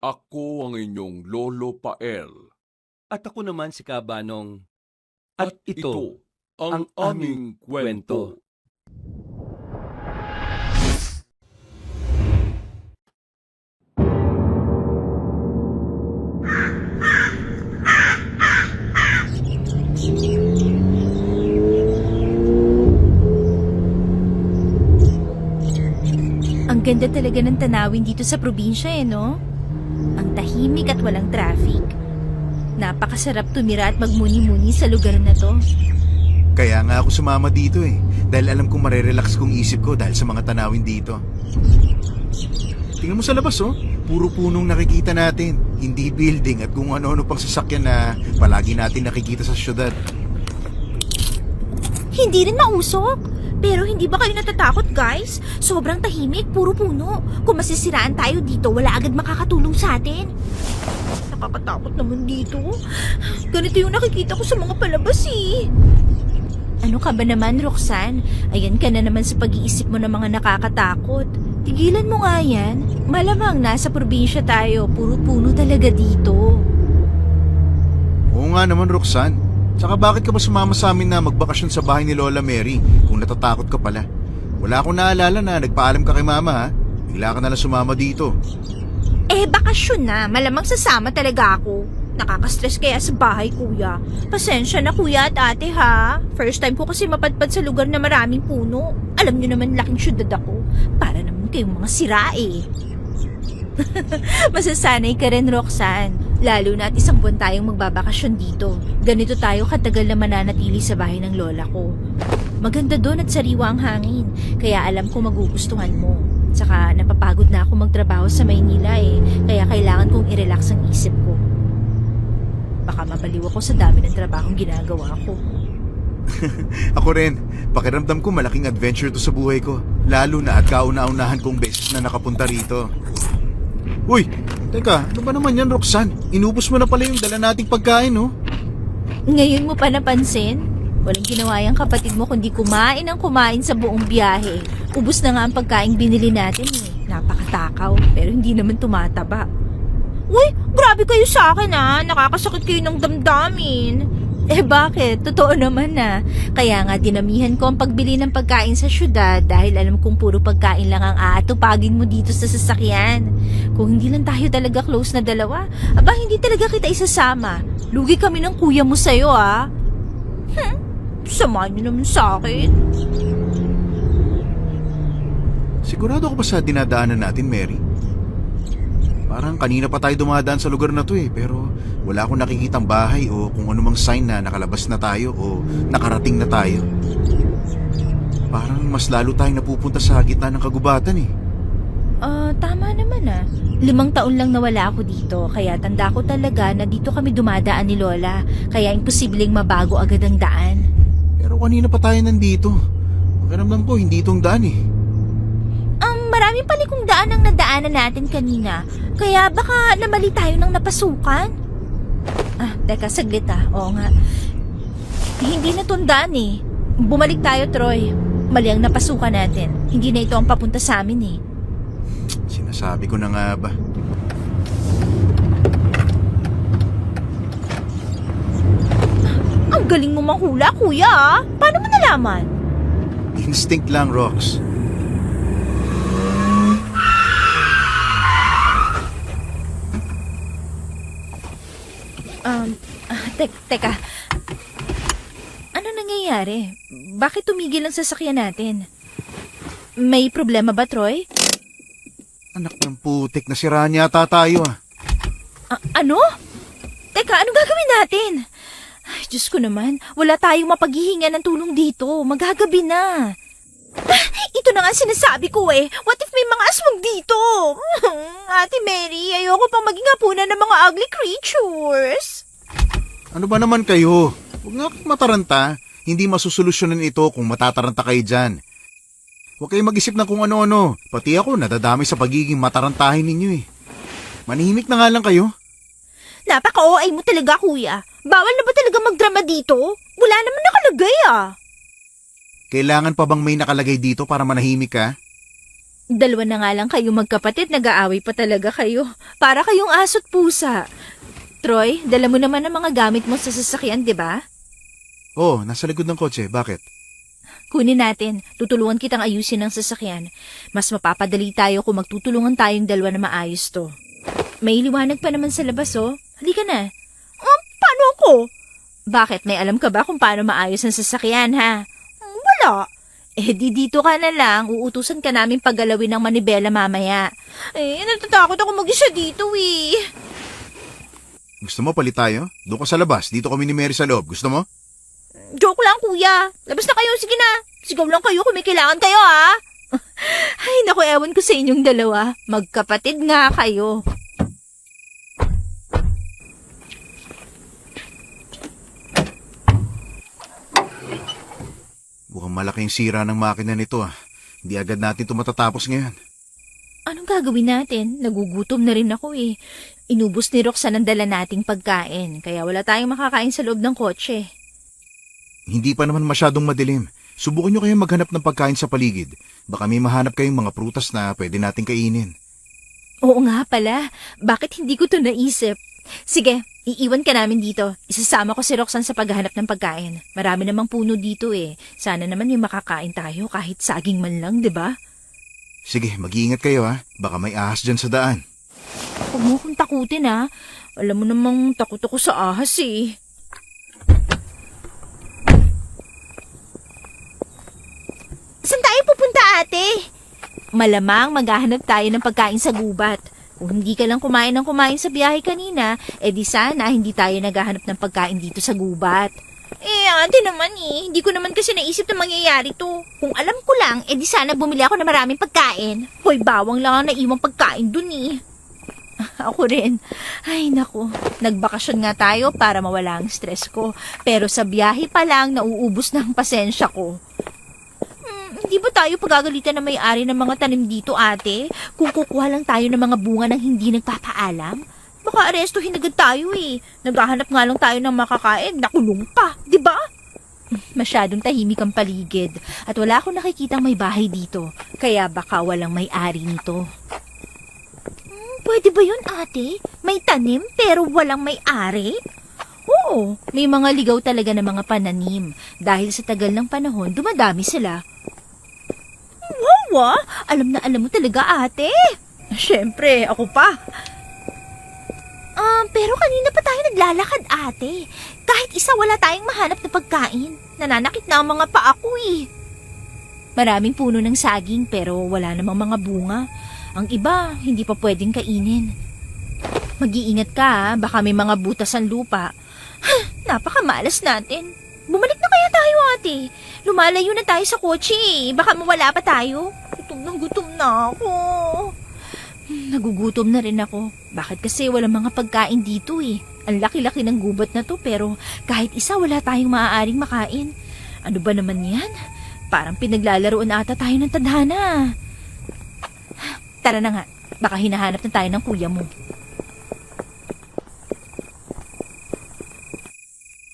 Ako ang inyong Lolo Pael. At ako naman si Kabanong. At ito ang aming kwento. Ang ganda talaga ng tanawin dito sa probinsya no? Ang tahimik at walang traffic. Napakasarap tumira at magmuni-muni sa lugar na to. Kaya nga ako sumama dito dahil alam kong marerelax kong isip ko dahil sa mga tanawin dito. Tingnan mo sa labas puro punong nakikita natin, hindi building at kung ano-ano pang sasakyan na palagi natin nakikita sa syudad. Hindi rin mausok. Pero hindi ba kayo natatakot guys? Sobrang tahimik, puro puno. Kung masisiraan tayo dito, wala agad makakatulong sa atin. Nakakatakot naman dito. Ganito yung nakikita ko sa mga palabas Ano ka ba naman, Roxanne? Ayan ka na naman sa pag-iisip mo ng mga nakakatakot. Tigilan mo nga yan. Malamang nasa probinsya tayo, puro puno talaga dito. Oo nga naman, Roxanne. Tsaka bakit ka ba sumama sa amin na magbakasyon sa bahay ni Lola Mary kung natatakot ka pala? Wala akong naalala na nagpaalam ka kay Mama ha. Bigla ka na lang sumama dito. Bakasyon na. Malamang sasama talaga ako. Nakaka-stress kaya sa bahay, kuya. Pasensya na, kuya at ate, ha? First time ko kasi mapadpad sa lugar na maraming puno. Alam niyo naman, laking syudad ako. Para naman kayong mga sira, Masasanay ka rin, Roxanne. Lalo na at isang buwan tayong magbabakasyon dito. Ganito tayo katagal na mananatili sa bahay ng lola ko. Maganda doon at sariwa ang hangin. Kaya alam ko magugustuhan mo. Tsaka napapagod na ako magtrabaho sa Maynila Kaya kailangan kong i-relax ang isip ko. Baka mabaliw ako sa dami ng trabahong ginagawa ko. Ako rin. Pakiramdam ko malaking adventure to sa buhay ko. Lalo na at kauna-unahan kong beses na nakapunta rito. Uy, teka, ano ba naman yan, Roxanne? Inubos mo na pala yung dala nating pagkain, Ngayon mo pa napansin? Walang ginawa yung kapatid mo kundi kumain ang kumain sa buong biyahe. Ubus na nga ang pagkain binili natin Napakatakaw, pero hindi naman tumataba. Uy, grabe kayo sa akin Nakakasakit kayo ng damdamin. Bakit? Totoo naman Kaya nga dinamihan ko ang pagbili ng pagkain sa syudad dahil alam kong puro pagkain lang ang aatupagin mo dito sa sasakyan. Kung hindi lang tayo talaga close na dalawa, hindi talaga kita isasama. Lugi kami ng kuya mo sa'yo Samahan niyo naman sa akin. Sigurado ka ba sa dinadaanan natin, Mary? Parang kanina pa tayo dumadaan sa lugar na to pero wala akong nakikitang bahay o kung anumang sign na nakalabas na tayo o nakarating na tayo. Parang mas lalo tayong napupunta sa gitna ng kagubatan Tama naman 5 taon lang nawala ako dito, kaya tanda ko talaga na dito kami dumadaan ni Lola, kaya imposibleng mabago agad ang daan. Pero kanina pa tayo nandito. Pakiramdam ko hindi itong daan Maraming palikong daan ang nadaanan natin kanina, kaya baka namali tayo ng napasukan. Teka, saglit Oo nga. Hindi na itong daan Bumalik tayo, Troy. Mali ang napasukan natin. Hindi na ito ang papunta sa amin Sinasabi ko na nga ba. Ang galing mo manghula, kuya Paano mo nalaman? Instinct lang, Rox. Teka. Ano nangyayari? Bakit tumigil ang sasakyan natin? May problema ba, Troy? Anak ng putik, nasiraan yata tayo Ano? Teka, anong gagawin natin? Ay, Diyos ko naman, wala tayong mapaghihinga ng tulong dito. Maghagabi na. Ito na nga sinasabi ko What if may mga aswang dito? Ate Mary, ayoko pang maging hapunan ng mga ugly creatures. Ano ba naman kayo? Huwag nga kang mataranta. Hindi masusolusyonan ito kung matataranta kayo dyan. Huwag kayong mag-isip ng kung ano-ano. Pati ako nadadamay sa pagiging matarantahin ninyo Manahimik na nga lang kayo. Napaka-OA mo talaga, kuya. Bawal na ba talaga magdrama dito? Wala naman nakalagay Kailangan pa bang may nakalagay dito para manahimik ka? Dalawa na nga lang kayo magkapatid, nag-aaway pa talaga kayo. Para kayong aso't pusa. Troy, dala mo naman ang mga gamit mo sa sasakyan, di ba? Oh, nasa likod ng kotse. Bakit? Kunin natin. Tutulungan kitang ayusin ang sasakyan. Mas mapapadali tayo kung magtutulungan tayong dalawa na maayos to. May liwanag pa naman sa labas, oh. Halika na. Paano ako? Bakit? May alam ka ba kung paano maayos ang sasakyan, ha? Wala. Di dito ka na lang. Uutusan ka namin paggalawin ng manibela mamaya. Natatakot ako mag-isa dito, eh. Gusto mo palit tayo? Doon ka sa labas. Dito kami ni Mary sa loob. Gusto mo? Joke lang, kuya. Labas na kayo. Sige na. Sigaw lang kayo kung may kailangan kayo, ha? Ay, naku, ewan ko sa inyong dalawa. Magkapatid nga kayo. Mukhang malaking sira ng makina nito ah. Hindi agad natin ito matatapos ngayon. Anong gagawin natin? Nagugutom na rin ako, eh. Inubos ni Roxanne ang dala nating pagkain. Kaya wala tayong makakain sa loob ng kotse. Hindi pa naman masyadong madilim. Subukan nyo kayong maghanap ng pagkain sa paligid. Baka may mahanap kayong mga prutas na pwede nating kainin. Oo nga pala. Bakit hindi ko to naisip? Sige, iiwan ka namin dito. Isasama ko si Roxanne sa paghahanap ng pagkain. Marami namang puno dito, eh. Sana naman may makakain tayo kahit saging man lang, di ba? Sige, mag-iingat kayo ha. Baka may ahas dyan sa daan. Huwag mo akong takutin, ha. Alam mo namang takot ako sa ahas, eh. Saan tayo pupunta, ate? Malamang maghahanap tayo ng pagkain sa gubat. Kung hindi ka lang kumain sa biyahe kanina, di sana hindi tayo naghahanap ng pagkain dito sa gubat. Ate naman hindi ko naman kasi naisip na mangyayari to. Kung alam ko lang, di sana bumili ako ng maraming pagkain. Hoy, bawang lang ang naiwang pagkain dun, eh. Ako rin. Ay, naku. Nagbakasyon nga tayo para mawala ang stress ko. Pero sa biyahe pa lang, nauubos na ang pasensya ko. Hindi ba tayo pagagalitan na may-ari ng mga tanim dito, ate? Kung kukuha lang tayo ng mga bunga ng hindi nagpapaalam? Baka arestuhin agad tayo, eh. Naghahanap nga lang tayo ng makakain, nakulong pa, di ba? Masyadong tahimik ang paligid at wala akong nakikitang may bahay dito. Kaya baka walang may-ari nito. Pwede ba yun, ate? May tanim pero walang may-ari? Oo, may mga ligaw talaga ng mga pananim. Dahil sa tagal ng panahon, dumadami sila. Wow, alam na alam mo talaga, ate. Siyempre, ako pa. Pero kanina pa tayo naglalakad, ate. Kahit isa wala tayong mahanap na pagkain. Nananakit na ang mga paa ko, eh. Maraming puno ng saging pero wala namang mga bunga. Ang iba, hindi pa pwedeng kainin. Mag-iingat ka, ha? Baka may mga butas ang lupa. Napakamalas natin. Bumalik na kaya tayo, ate. Lumalayo na tayo sa kotse, eh. Baka mawala pa tayo. Gutom na ako. Nagugutom na rin ako. Bakit kasi walang mga pagkain dito, eh. Ang laki-laki ng gubat na to pero kahit isa wala tayong maaaring makain. Ano ba naman yan? Parang pinaglalaroan ata tayo ng tadhana. Tara na nga. Baka hinahanap na tayo ng kuya mo.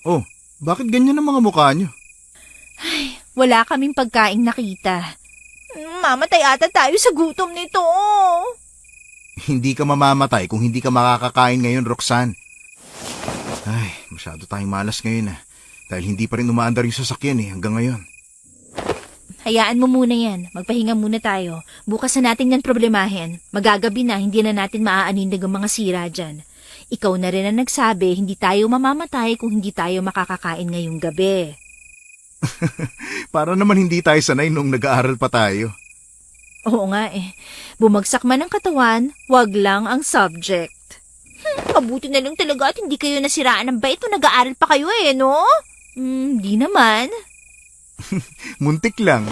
Oh, bakit ganyan ang mga mukha nyo? Wala kaming pagkaing nakita. Mamatay ata tayo sa gutom nito. Hindi ka mamamatay kung hindi ka makakakain ngayon, Roxanne. Ay, masyado tayong malas ngayon ah. Dahil hindi pa rin umaandar yung sasakyan hanggang ngayon. Hayaan mo muna yan. Magpahinga muna tayo. Bukas na natin yan problemahin. Magagabi na, hindi na natin maaanindag ang mga sira dyan. Ikaw na rin ang nagsabi, hindi tayo mamamatay kung hindi tayo makakakain ngayong gabi. Para naman hindi tayo sanay nung nag-aaral pa tayo. Oo nga eh. Bumagsak man ang katawan, wag lang ang subject. Mabuti na lang talaga at hindi kayo nasiraan ng bait o nag-aaral pa kayo no? Di naman. Muntik lang.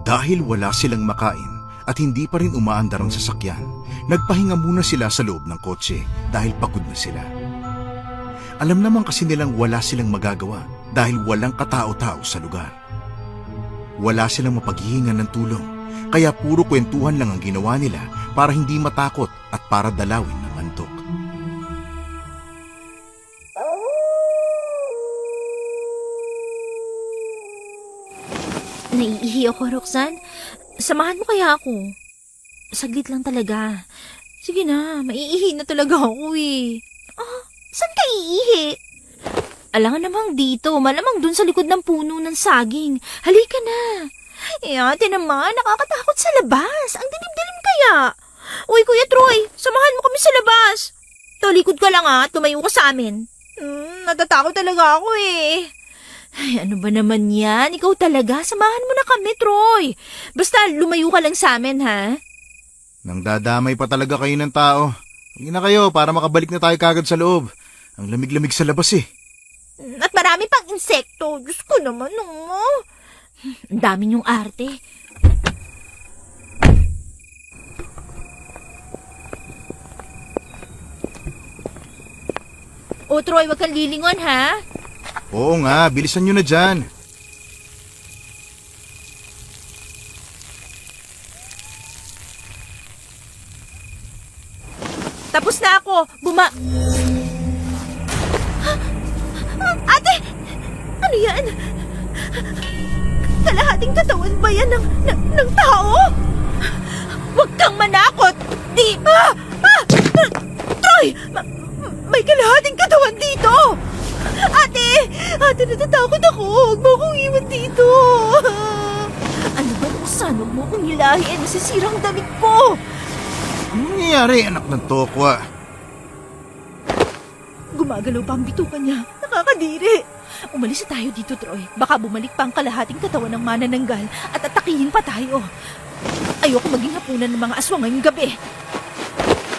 Dahil wala silang makain at hindi pa rin umaandar ang sasakyan, nagpahinga muna sila sa loob ng kotse dahil pagod na sila. Alam naman kasi nilang wala silang magagawa dahil walang katao-tao sa lugar. Wala silang mapaghihingan ng tulong, kaya puro kwentuhan lang ang ginawa nila para hindi matakot at para dalawin ng antok. Naiihi ako, Roxanne. Samahan mo kaya ako? Saglit lang talaga. Sige na, maiihi na talaga ako eh. Saan ka iihi? Alangan namang dito, malamang dun sa likod ng puno ng saging. Halika na. Ate naman, nakakatakot sa labas. Ang dilim-dilim kaya. Uy, Kuya Troy, samahan mo kami sa labas. Talikod ka lang tumayo ka sa amin. Natatakot talaga ako eh. Ay, ano ba naman yan? Ikaw talaga, samahan mo na kami, Troy. Basta lumayo ka lang sa amin, ha? Nang dadamay pa talaga kayo ng tao. Hindi na kayo para makabalik na tayo kagad sa loob. Ang lamig-lamig sa labas eh. At marami pang insekto. Diyos ko naman, Ang dami niyong arte. O, Troy, wag kang lilingon, ha? Oo nga, bilisan nyo na dyan. Tapos na ako. Ate! Ano yan? Kalahating katawan ba yan ng tao? Huwag kang manakot! Troy! May kalahating katawan dito! Ate! Ate, natatakot ako! Huwag mo akong iwan dito! Ano ba nung saan? Huwag mo akong hilahin. Nasisirang damit ko! Ano nangyayari, anak ng tokwa? Gumagalaw pa ang bitukan niya. Nakakadiri. Umalis na tayo dito, Troy. Baka bumalik pa ang kalahating katawan ng manananggal at atakihin pa tayo. Ayoko maging hapunan ng mga aswang ngayong gabi.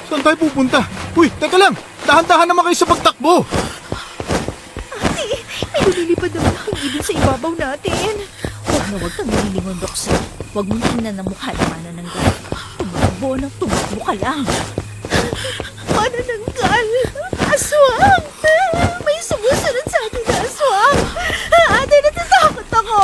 Saan tayo pupunta? Uy, teka lang! Dahan-dahan naman kayo sa pagtakbo! Ate, may lumilipad naman ang ibon sa ibabaw natin. Huwag kang nililingon, Roxanne. Huwag mong tingnan ang mukha ng manananggal. Tumakbo ka lang. Manananggal! Aswang! May sumusunod sa atin na aswang! Ate, natatakot ako!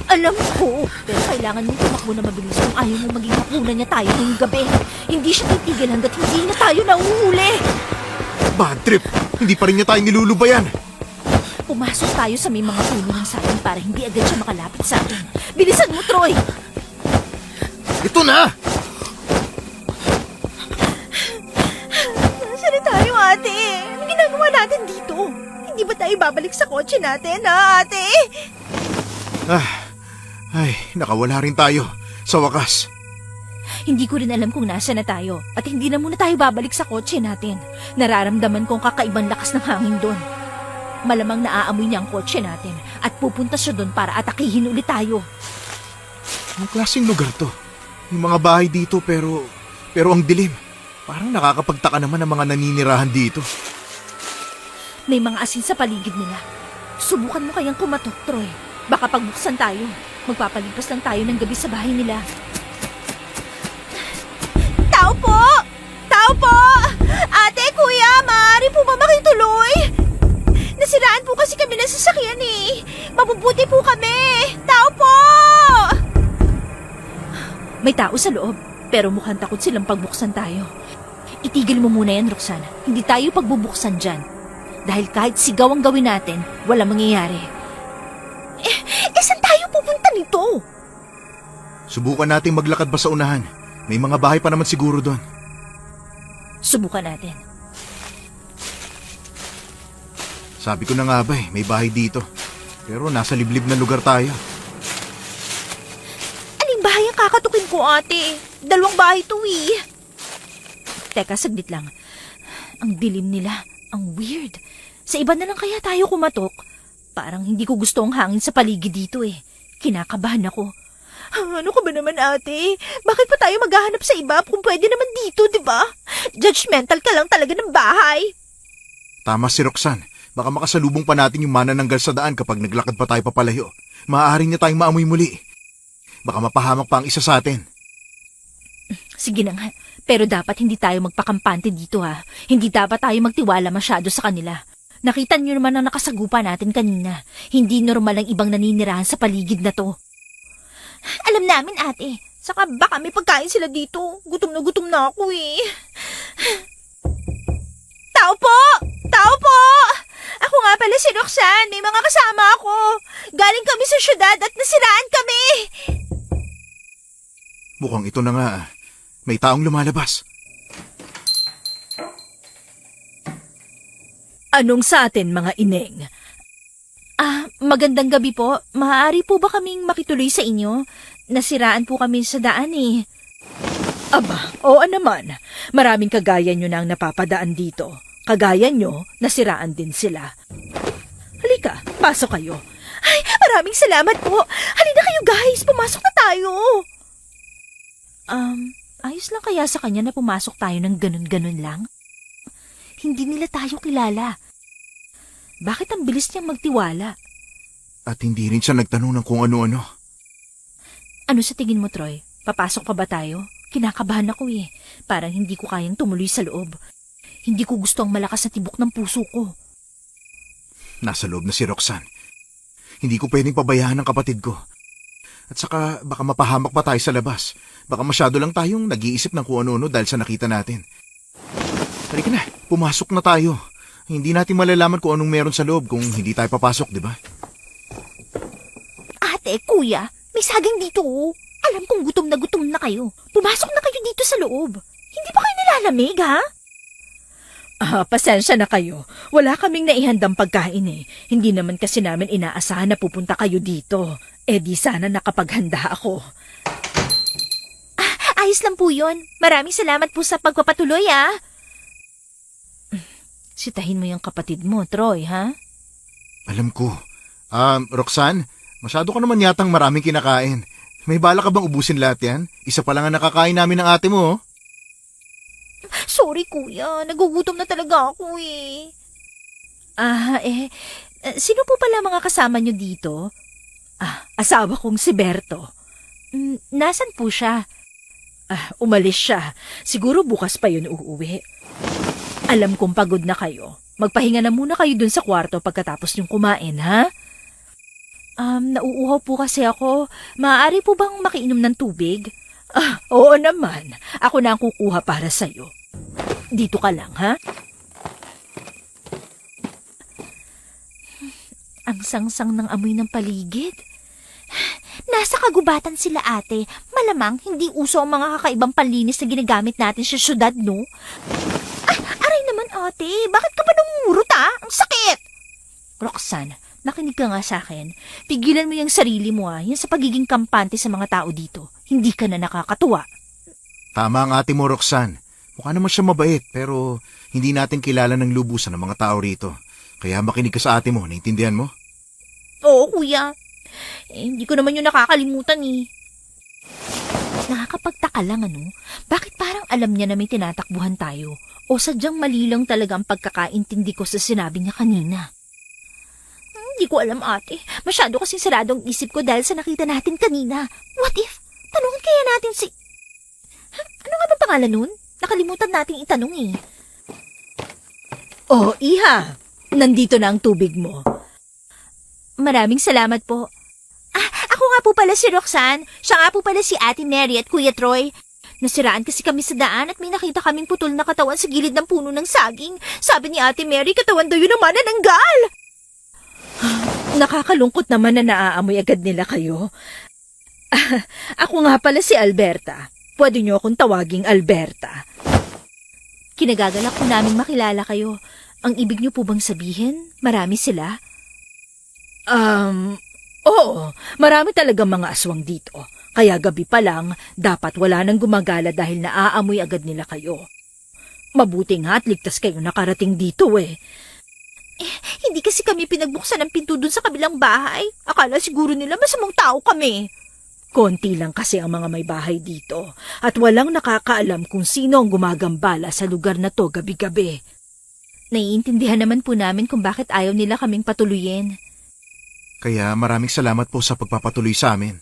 Alam ko, pero kailangan mong tumakbo na mabilis kung ayaw mo maging hapunan niya tayo ngayong gabi. Hindi siya titigil hanggat hindi na tayo nauhuli. Bad trip! Hindi pa rin niya tayo nilulubayan! Pumasok tayo sa may mga puno ng saging para hindi agad siya makalapit sa atin. Bilisan mo, Troy! Ito na! Nasaan na tayo, ate? Ano ginagawa natin dito? Hindi ba tayo babalik sa kotse natin, ha, ate? Ay, nakawala rin tayo. Sa wakas. Hindi ko rin alam kung nasa na tayo at hindi na muna tayo babalik sa kotse natin. Nararamdaman kong kakaibang lakas ng hangin doon. Malamang naaamoy niya ang kotse natin at pupunta siya doon para atakihin ulit tayo. Anong klaseng lugar to? Yung mga bahay dito pero ang dilim. Parang nakakapagtaka naman ang mga naninirahan dito. May mga asin sa paligid nila. Subukan mo kayang kumatok, Troy. Baka pagbuksan tayo. Magpapalipas lang tayo ng gabi sa bahay nila. Tao po! Tao po! Ate, kuya, maaari po ba makituloy? Nasiraan po kasi kami ng sasakyan eh. Mabubuti po kami. Tao po! May tao sa loob, pero mukhang takot silang pagbuksan tayo. Itigil mo muna yan, Roxanne. Hindi tayo pagbubuksan dyan. Dahil kahit sigaw ang gawin natin, walang mangyayari. Saan tayo pupunta nito? Subukan nating maglakad pa sa unahan. May mga bahay pa naman siguro doon. Subukan natin. Sabi ko na nga ba may bahay dito. Pero nasa liblib na lugar tayo. Aling bahay ang kakatukin ko, ate? 2 bahay to eh. Teka, saglit lang. Ang dilim nila. Ang weird. Sa iba na lang kaya tayo kumatok? Parang hindi ko gusto ang hangin sa paligid dito eh. Kinakabahan ako. Ano ka ba naman, ate? Bakit pa tayo maghahanap sa iba kung pwede naman dito, di ba? Judgmental ka lang talaga ng bahay. Tama si Roxanne. Baka makasalubong pa natin yung manananggal sa daan kapag naglakad pa tayo papalayo. Maaaring niya tayong maamoy muli. Baka mapahamak pa ang isa sa atin. Sige na nga. Pero dapat hindi tayo magpakampante dito ha. Hindi dapat tayo magtiwala masyado sa kanila. Nakita niyo naman ang nakasagupa natin kanina. Hindi normal ang ibang naninirahan sa paligid na to. Alam namin, ate. Saka baka may pagkain sila dito. Gutom na ako eh. Tao po! Tao po! Ako nga pala si Roxanne. May mga kasama ako. Galing kami sa syudad at nasiraan kami. Mukhang ito na nga. May taong lumalabas. Anong sa atin, mga ineng? Magandang gabi po. Maaari po ba kaming makituloy sa inyo? Nasiraan po kami sa daan eh. Aba, oo naman. Maraming kagaya nyo na ang napapadaan dito. Kagaya nyo, nasiraan din sila. Halika, pasok kayo. Ay, maraming salamat po. Halina kayo guys, pumasok na tayo. Ayos lang kaya sa kanya na pumasok tayo ng ganun-ganun lang? Hindi nila tayo kilala. Bakit ang bilis niyang magtiwala? At hindi rin siya nagtanong ng kung ano-ano. Ano sa tingin mo, Troy? Papasok pa ba tayo? Kinakabahan ako eh. Parang hindi ko kayang tumuloy sa loob. Hindi ko gusto ang malakas na tibok ng puso ko. Nasa loob na si Roxanne. Hindi ko pwedeng pabayaan ang kapatid ko. At saka baka mapahamak pa tayo sa labas. Baka masyado lang tayong nag-iisip ng kung ano-ano dahil sa nakita natin. Halika na, pumasok na tayo. Hindi natin malalaman kung anong meron sa loob kung hindi tayo papasok, di ba? Ate, kuya, may saging dito oh. Alam kong gutom na kayo. Pumasok na kayo dito sa loob. Hindi ba kayo nilalamig, ha? Pasensya na kayo. Wala kaming naihandang pagkain eh. Hindi naman kasi namin inaasahan na pupunta kayo dito. Eh di sana nakapaghanda ako. Ayos lang po yun. Maraming salamat po sa pagpapatuloy, ah. Sitahin mo yung kapatid mo, Troy, ha? Alam ko. Roxanne, masyado ka naman yatang maraming kinakain. May bala ka bang ubusin lahat yan? Isa pa lang ang nakakain namin ng ate mo, oh. Sorry, kuya. Nagugutom na talaga ako, eh. Sino po pala mga kasama nyo dito? Asawa kong si Berto. Nasaan po siya? Umalis siya. Siguro bukas pa yun uuwi. Alam kong pagod na kayo. Magpahinga na muna kayo dun sa kwarto pagkatapos nyong kumain, ha? Nauuhaw po kasi ako. Maaari po bang makiinom ng tubig? Oo naman. Ako na ang kukuha para sa'yo. Dito ka lang, ha? Ang sangsang ng amoy ng paligid. Nasa kagubatan sila, ate. Malamang hindi uso ang mga kakaibang panlinis na ginagamit natin sa syudad, no? Aray naman, ate. Bakit ka ba namumurot, ha? Ang sakit! Roxanne, nakinig ka nga sa akin. Pigilan mo yung sarili mo, ha? Yan sa pagiging kampante sa mga tao dito. Hindi ka na nakakatuwa. Tama ang ate mo, Roxanne. Mukha naman siya mabait, pero hindi natin kilala ng lubusan ng mga tao rito. Kaya makinig ka sa ate mo, naintindihan mo? Oo, kuya. Hindi ko naman yung nakakalimutan, eh. Nakakapagtaka lang, ano? Bakit parang alam niya na may tinatakbuhan tayo? O sadyang mali lang talaga ang pagkakaintindi ko sa sinabi niya kanina? Hindi ko alam, ate. Masyado kasing sarado ang isip ko dahil sa nakita natin kanina. What if? Tanungin kaya natin si... Ano nga ba pangalan nun? Nakalimutan nating itanong, eh. Oh, Iha. Nandito na ang tubig mo. Maraming salamat po. Ako nga po pala si Roxanne. Siya nga po pala si Ate Mary at Kuya Troy. Nasiraan kasi kami sa daan at may nakita kaming putol na katawan sa gilid ng puno ng saging. Sabi ni Ate Mary, katawan daw yun naman nananggal. Nakakalungkot naman na naaamoy agad nila kayo. Ako nga pala si Alberta. Pwede niyo akong tawaging Alberta. Kinagagalak ko naming makilala kayo. Ang ibig niyo po bang sabihin? Marami sila? Oo. Marami talagang mga aswang dito. Kaya gabi pa lang, dapat wala nang gumagala dahil naaamoy agad nila kayo. Mabuti nga at ligtas kayo nakarating dito eh. Hindi kasi kami pinagbuksan ng pinto dun sa kabilang bahay. Akala siguro nila masamang tao kami. Konti lang kasi ang mga may bahay dito at walang nakakaalam kung sino ang gumagambala sa lugar na to gabi-gabi. Naiintindihan naman po namin kung bakit ayaw nila kaming patuluyin. Kaya maraming salamat po sa pagpapatuloy sa amin.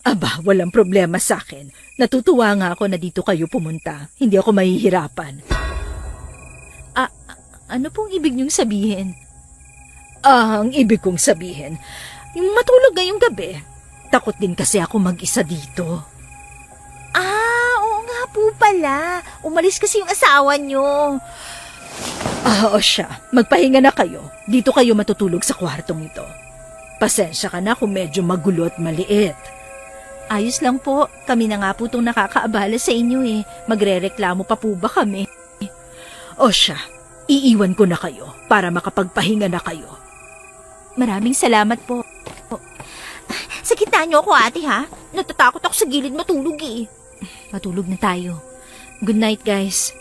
Aba, walang problema sa akin. Natutuwa nga ako na dito kayo pumunta. Hindi ako mahihirapan. Ano pong ibig niyong sabihin? Ang ibig kong sabihin, yung matulog ngayong gabi. Takot din kasi ako mag-isa dito. Oo nga po pala. Umalis kasi yung asawa niyo. O siya, magpahinga na kayo. Dito kayo matutulog sa kwartong ito. Pasensya ka na kung medyo magulo at maliit. Ayos lang po, kami na nga po itong nakakaabala sa inyo eh. Magrereklamo pa po ba kami? O siya, iiwan ko na kayo para makapagpahinga na kayo. Maraming salamat po. Sa gitna niyo ako, ate, ha? Natatakot ako sa gilid matulog eh. Matulog na tayo. Good night, guys.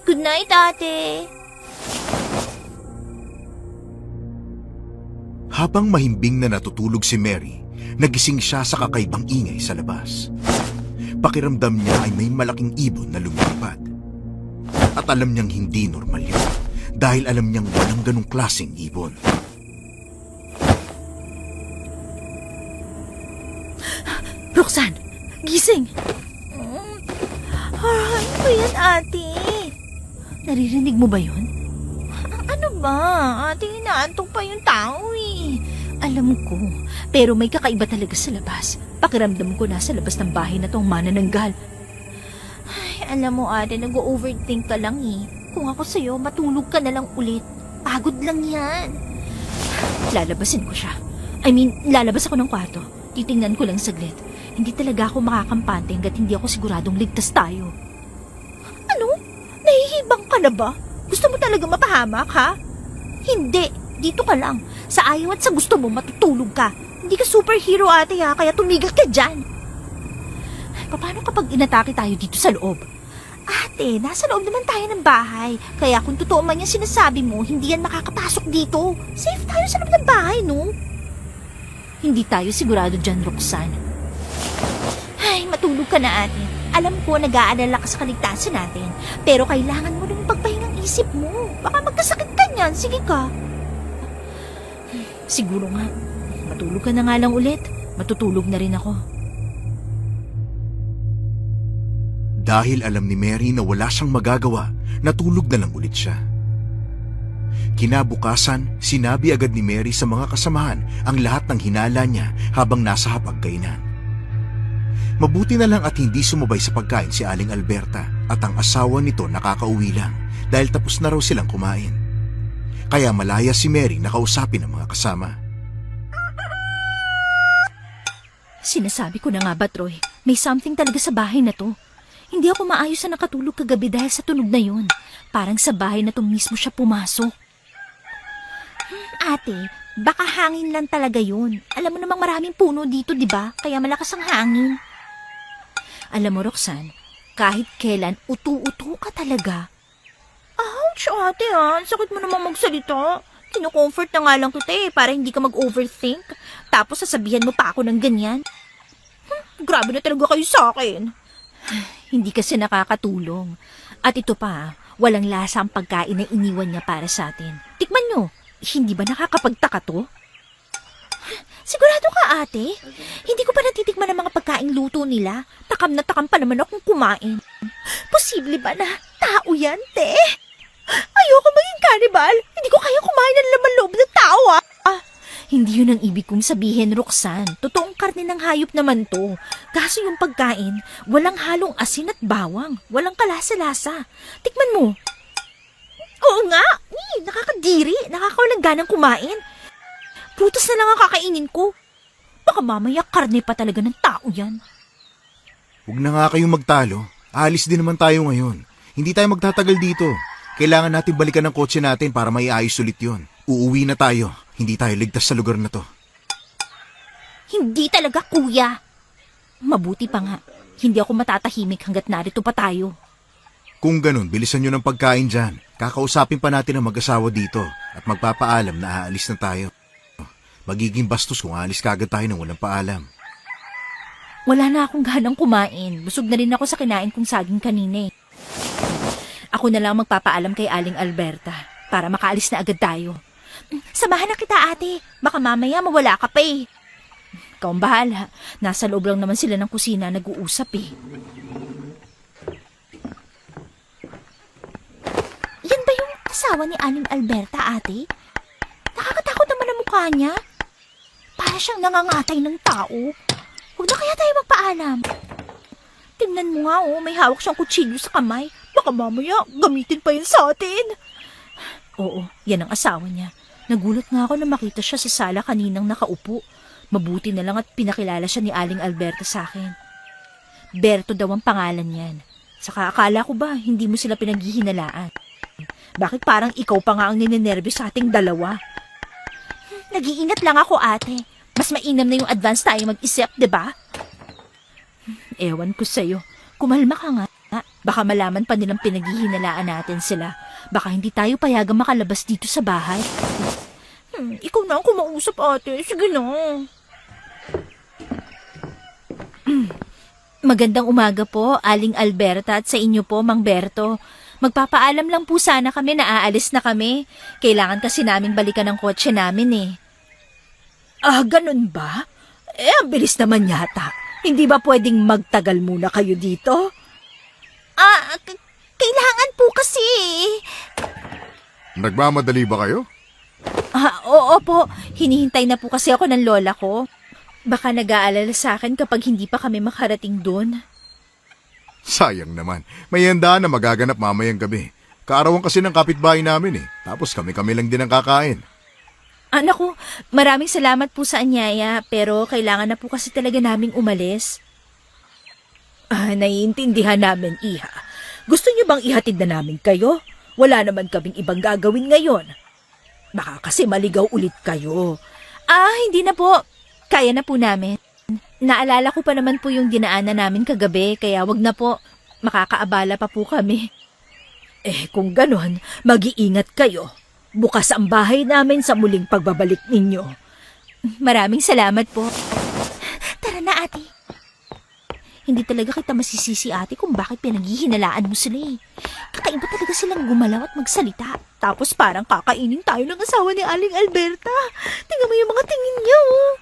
Good night, ate. Habang mahimbing na natutulog si Mary, nagising siya sa kakaibang ingay sa labas. Pakiramdam niya ay may malaking ibon na lumilipad. At alam niyang hindi normal yun dahil alam niyang walang ganong klaseng ibon. Roxanne, gising! Ay, ano ba yan, ate? Naririnig mo ba yun? Ano ba? Ate, inaantok pa yung tao eh. Alam ko, pero may kakaiba talaga sa labas. Pakiramdam ko nasa labas ng bahay na tong manananggal. Ay, alam mo ate, nag-overthink ka lang eh. Kung ako sa'yo, matulog ka na lang ulit. Pagod lang yan. Lalabasin ko siya. Lalabas ako ng kwarto. Titingnan ko lang saglit. Hindi talaga ako makakampante hanggat hindi ako siguradong ligtas tayo. Ano? Nahihibang ka na ba? Gusto mo talaga mapahamak, ha? Hindi. Dito ka lang. Sa ayaw at sa gusto mo, matutulog ka. Hindi ka superhero, ate, ha? Kaya tumigil ka dyan. Paano kapag inatake tayo dito sa loob? Ate, nasa loob naman tayo ng bahay. Kaya kung totoo man yung sinasabi mo, hindi yan makakapasok dito. Safe tayo sa loob ng bahay, no? Hindi tayo sigurado dyan, Roxanne. Ay, matulog ka na, ate. Alam ko, nag-aalala ka sa kaligtasan natin. Pero kailangan mo rin pagpahingang isip mo. Baka magkasakit ka niyan. Sige ka. Siguro nga. Matulog ka na nga lang ulit. Matutulog na rin ako. Dahil alam ni Mary na wala siyang magagawa, natulog na lang ulit siya. Kinabukasan, sinabi agad ni Mary sa mga kasamahan ang lahat ng hinala niya habang nasa hapagkainan. Mabuti na lang at hindi sumabay sa pagkain si Aling Alberta at ang asawa nito nakakauwi lang dahil tapos na raw silang kumain. Kaya malaya si Mary na kausapin ang mga kasama. Sinasabi ko na nga ba, Troy? May something talaga sa bahay na to. Hindi ako maayos na nakatulog kagabi dahil sa tunog na yun. Parang sa bahay na to mismo siya pumasok. Ate, baka hangin lang talaga yun. Alam mo namang maraming puno dito, di ba? Kaya malakas ang hangin. Alam mo, Roxanne, kahit kailan, utu-utu ka talaga. Ouch, ate ha. Sakit mo naman magsalita. Kino-comfort na nga lang kita para hindi ka mag-overthink. Tapos sasabihan mo pa ako ng ganyan. Grabe na talaga kayo sa akin. Hindi kasi nakakatulong. At ito pa, walang lasa ang pagkain na iniwan niya para sa atin. Tikman nyo, hindi ba nakakapagtaka to? Sigurado ka, ate? Hindi ko pa natitikman ang mga pagkaing luto nila. Takam na takam pa naman akong kumain. Posible ba na tao yan, te? Ayoko maging cannibal. Hindi ko kaya kumain ng laman loob ng tao, Hindi yun ang ibig kong sabihin, Roxanne. Totoong karne ng hayop naman to. Kaso yung pagkain, walang halong asin at bawang. Walang kalasa-lasa. Tikman mo. Oo nga. Nakakadiri. Nakakawalang ganang kumain. Prutas na lang ang kakainin ko. Baka mamaya karne pa talaga ng tao yan. Huwag na nga kayong magtalo. Aalis din naman tayo ngayon. Hindi tayo magtatagal dito. Kailangan natin balikan ang kotse natin para maiayos ulit yun. Uuwi na tayo. Hindi tayo ligtas sa lugar na to. Hindi talaga, kuya. Mabuti pa nga. Hindi ako matatahimik hanggat narito pa tayo. Kung ganun, bilisan nyo ng pagkain dyan. Kakausapin pa natin ang mag-asawa dito at magpapaalam na aalis na tayo. Magiging bastos kung aalis kagad tayo nang walang paalam. Wala na akong ganang kumain. Busog na rin ako sa kinain kong saging kanina. Ako na lang magpapaalam kay Aling Alberta para makaalis na agad tayo. Samahan na kita, ate. Baka mamaya mawala ka pa eh. Ikaw ang bahala. Nasa loob lang naman sila ng kusina nag-uusap eh. Yan ba yung asawa ni Aling Alberta, ate? Nakakatakot naman ang mukha niya. Para siyang nangangatay ng tao. Huwag na kaya tayo magpaalam. Tingnan mo nga, may hawak siyang kutsilyo sa kamay. Baka mamaya gamitin pa yun sa atin. Oo, yan ang asawa niya. Nagulat nga ako na makita siya sa sala kaninang nakaupo. Mabuti na lang at pinakilala siya ni Aling Alberta sa akin. Berto daw ang pangalan niyan. Saka akala ko ba hindi mo sila pinaghihinalaan? Bakit parang ikaw pa nga ang ninenervyo sa ating dalawa? Nag-iingat lang ako, ate. Mas mainam na yung advance tayo mag-isip, di ba? Ewan ko sa'yo. Kumalma ka nga. Baka malaman pa nilang pinaghihinalaan natin sila. Baka hindi tayo payagang makalabas dito sa bahay. Ikaw na ang kumausap, ate. Sige na. Magandang umaga po, Aling Alberta, at sa inyo po, Mang Berto. Magpapaalam lang po sana kami na aalis na kami. Kailangan kasi naming balikan ang kotse namin eh. Ah, ganun ba? Ang bilis naman yata. Hindi ba pwedeng magtagal muna kayo dito? Kailangan po kasi. Nagmamadali ba kayo? Oo po. Hinihintay na po kasi ako ng lola ko. Baka nag-aalala sa akin kapag hindi pa kami makarating doon. Sayang naman. May handaan na magaganap mamayang gabi. Kaarawan kasi ng kapitbahay namin eh. Tapos kami-kami lang din ang kakain. Anak ko, maraming salamat po sa anyaya, pero kailangan na po kasi talaga naming umalis. Naiintindihan namin, Iha. Gusto niyo bang ihatid na namin kayo? Wala naman kaming ibang gagawin ngayon. Baka kasi maligaw ulit kayo. Hindi na po. Kaya na po namin. Naalala ko pa naman po yung dinaanan namin kagabi, kaya wag na po. Makakaabala pa po kami. Kung ganon, mag-iingat kayo. Bukas ang bahay namin sa muling pagbabalik ninyo. Maraming salamat po. Tara na, ate. Hindi talaga kita masisisi, ate, kung bakit pinaghihinalaan mo sila eh. Kakaiba talaga silang gumalaw at magsalita. Tapos parang kakainin tayo ng asawa ni Aling Alberta. Tingnan mo yung mga tingin niya, oh.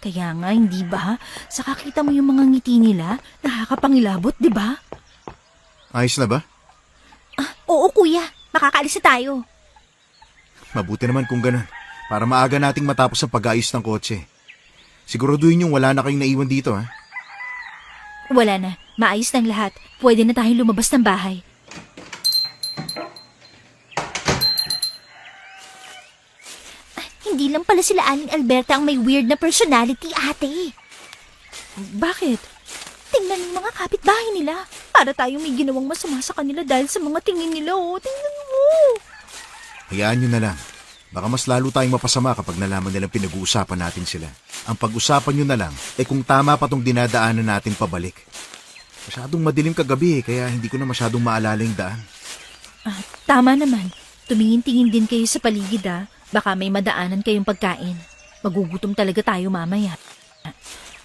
Kaya nga, hindi ba? Sa kakita mo yung mga ngiti nila, nakakapangilabot, di ba? Ayos na ba? Oo, kuya. Makakaalis na tayo. Mabuti naman kung ganun. Para maaga nating matapos ang pag-ayos ng kotse. Siguraduhin yung wala na kayong naiwan dito, ha? Wala na. Maayos ng lahat. Pwede na tayong lumabas ng bahay. Hindi lang pala sila Aling Alberta ang may weird na personality, ate. Bakit? Tingnan yung mga kapitbahay nila. Para tayong may ginawang masama sa kanila dahil sa mga tingin nila, oh. Tingnan mo. Hayaan nyo na lang. Baka mas lalo tayong mapasama kapag nalaman nilang pinag-uusapan natin sila. Ang pag-usapan nyo na lang kung tama pa tong dinadaanan natin pabalik. Masyadong madilim kagabi kaya hindi ko na masyadong maalala yung daan. Tama naman. Tumingin-tingin din kayo sa paligid, Baka may madaanan kayong pagkain. Magugutom talaga tayo mamaya.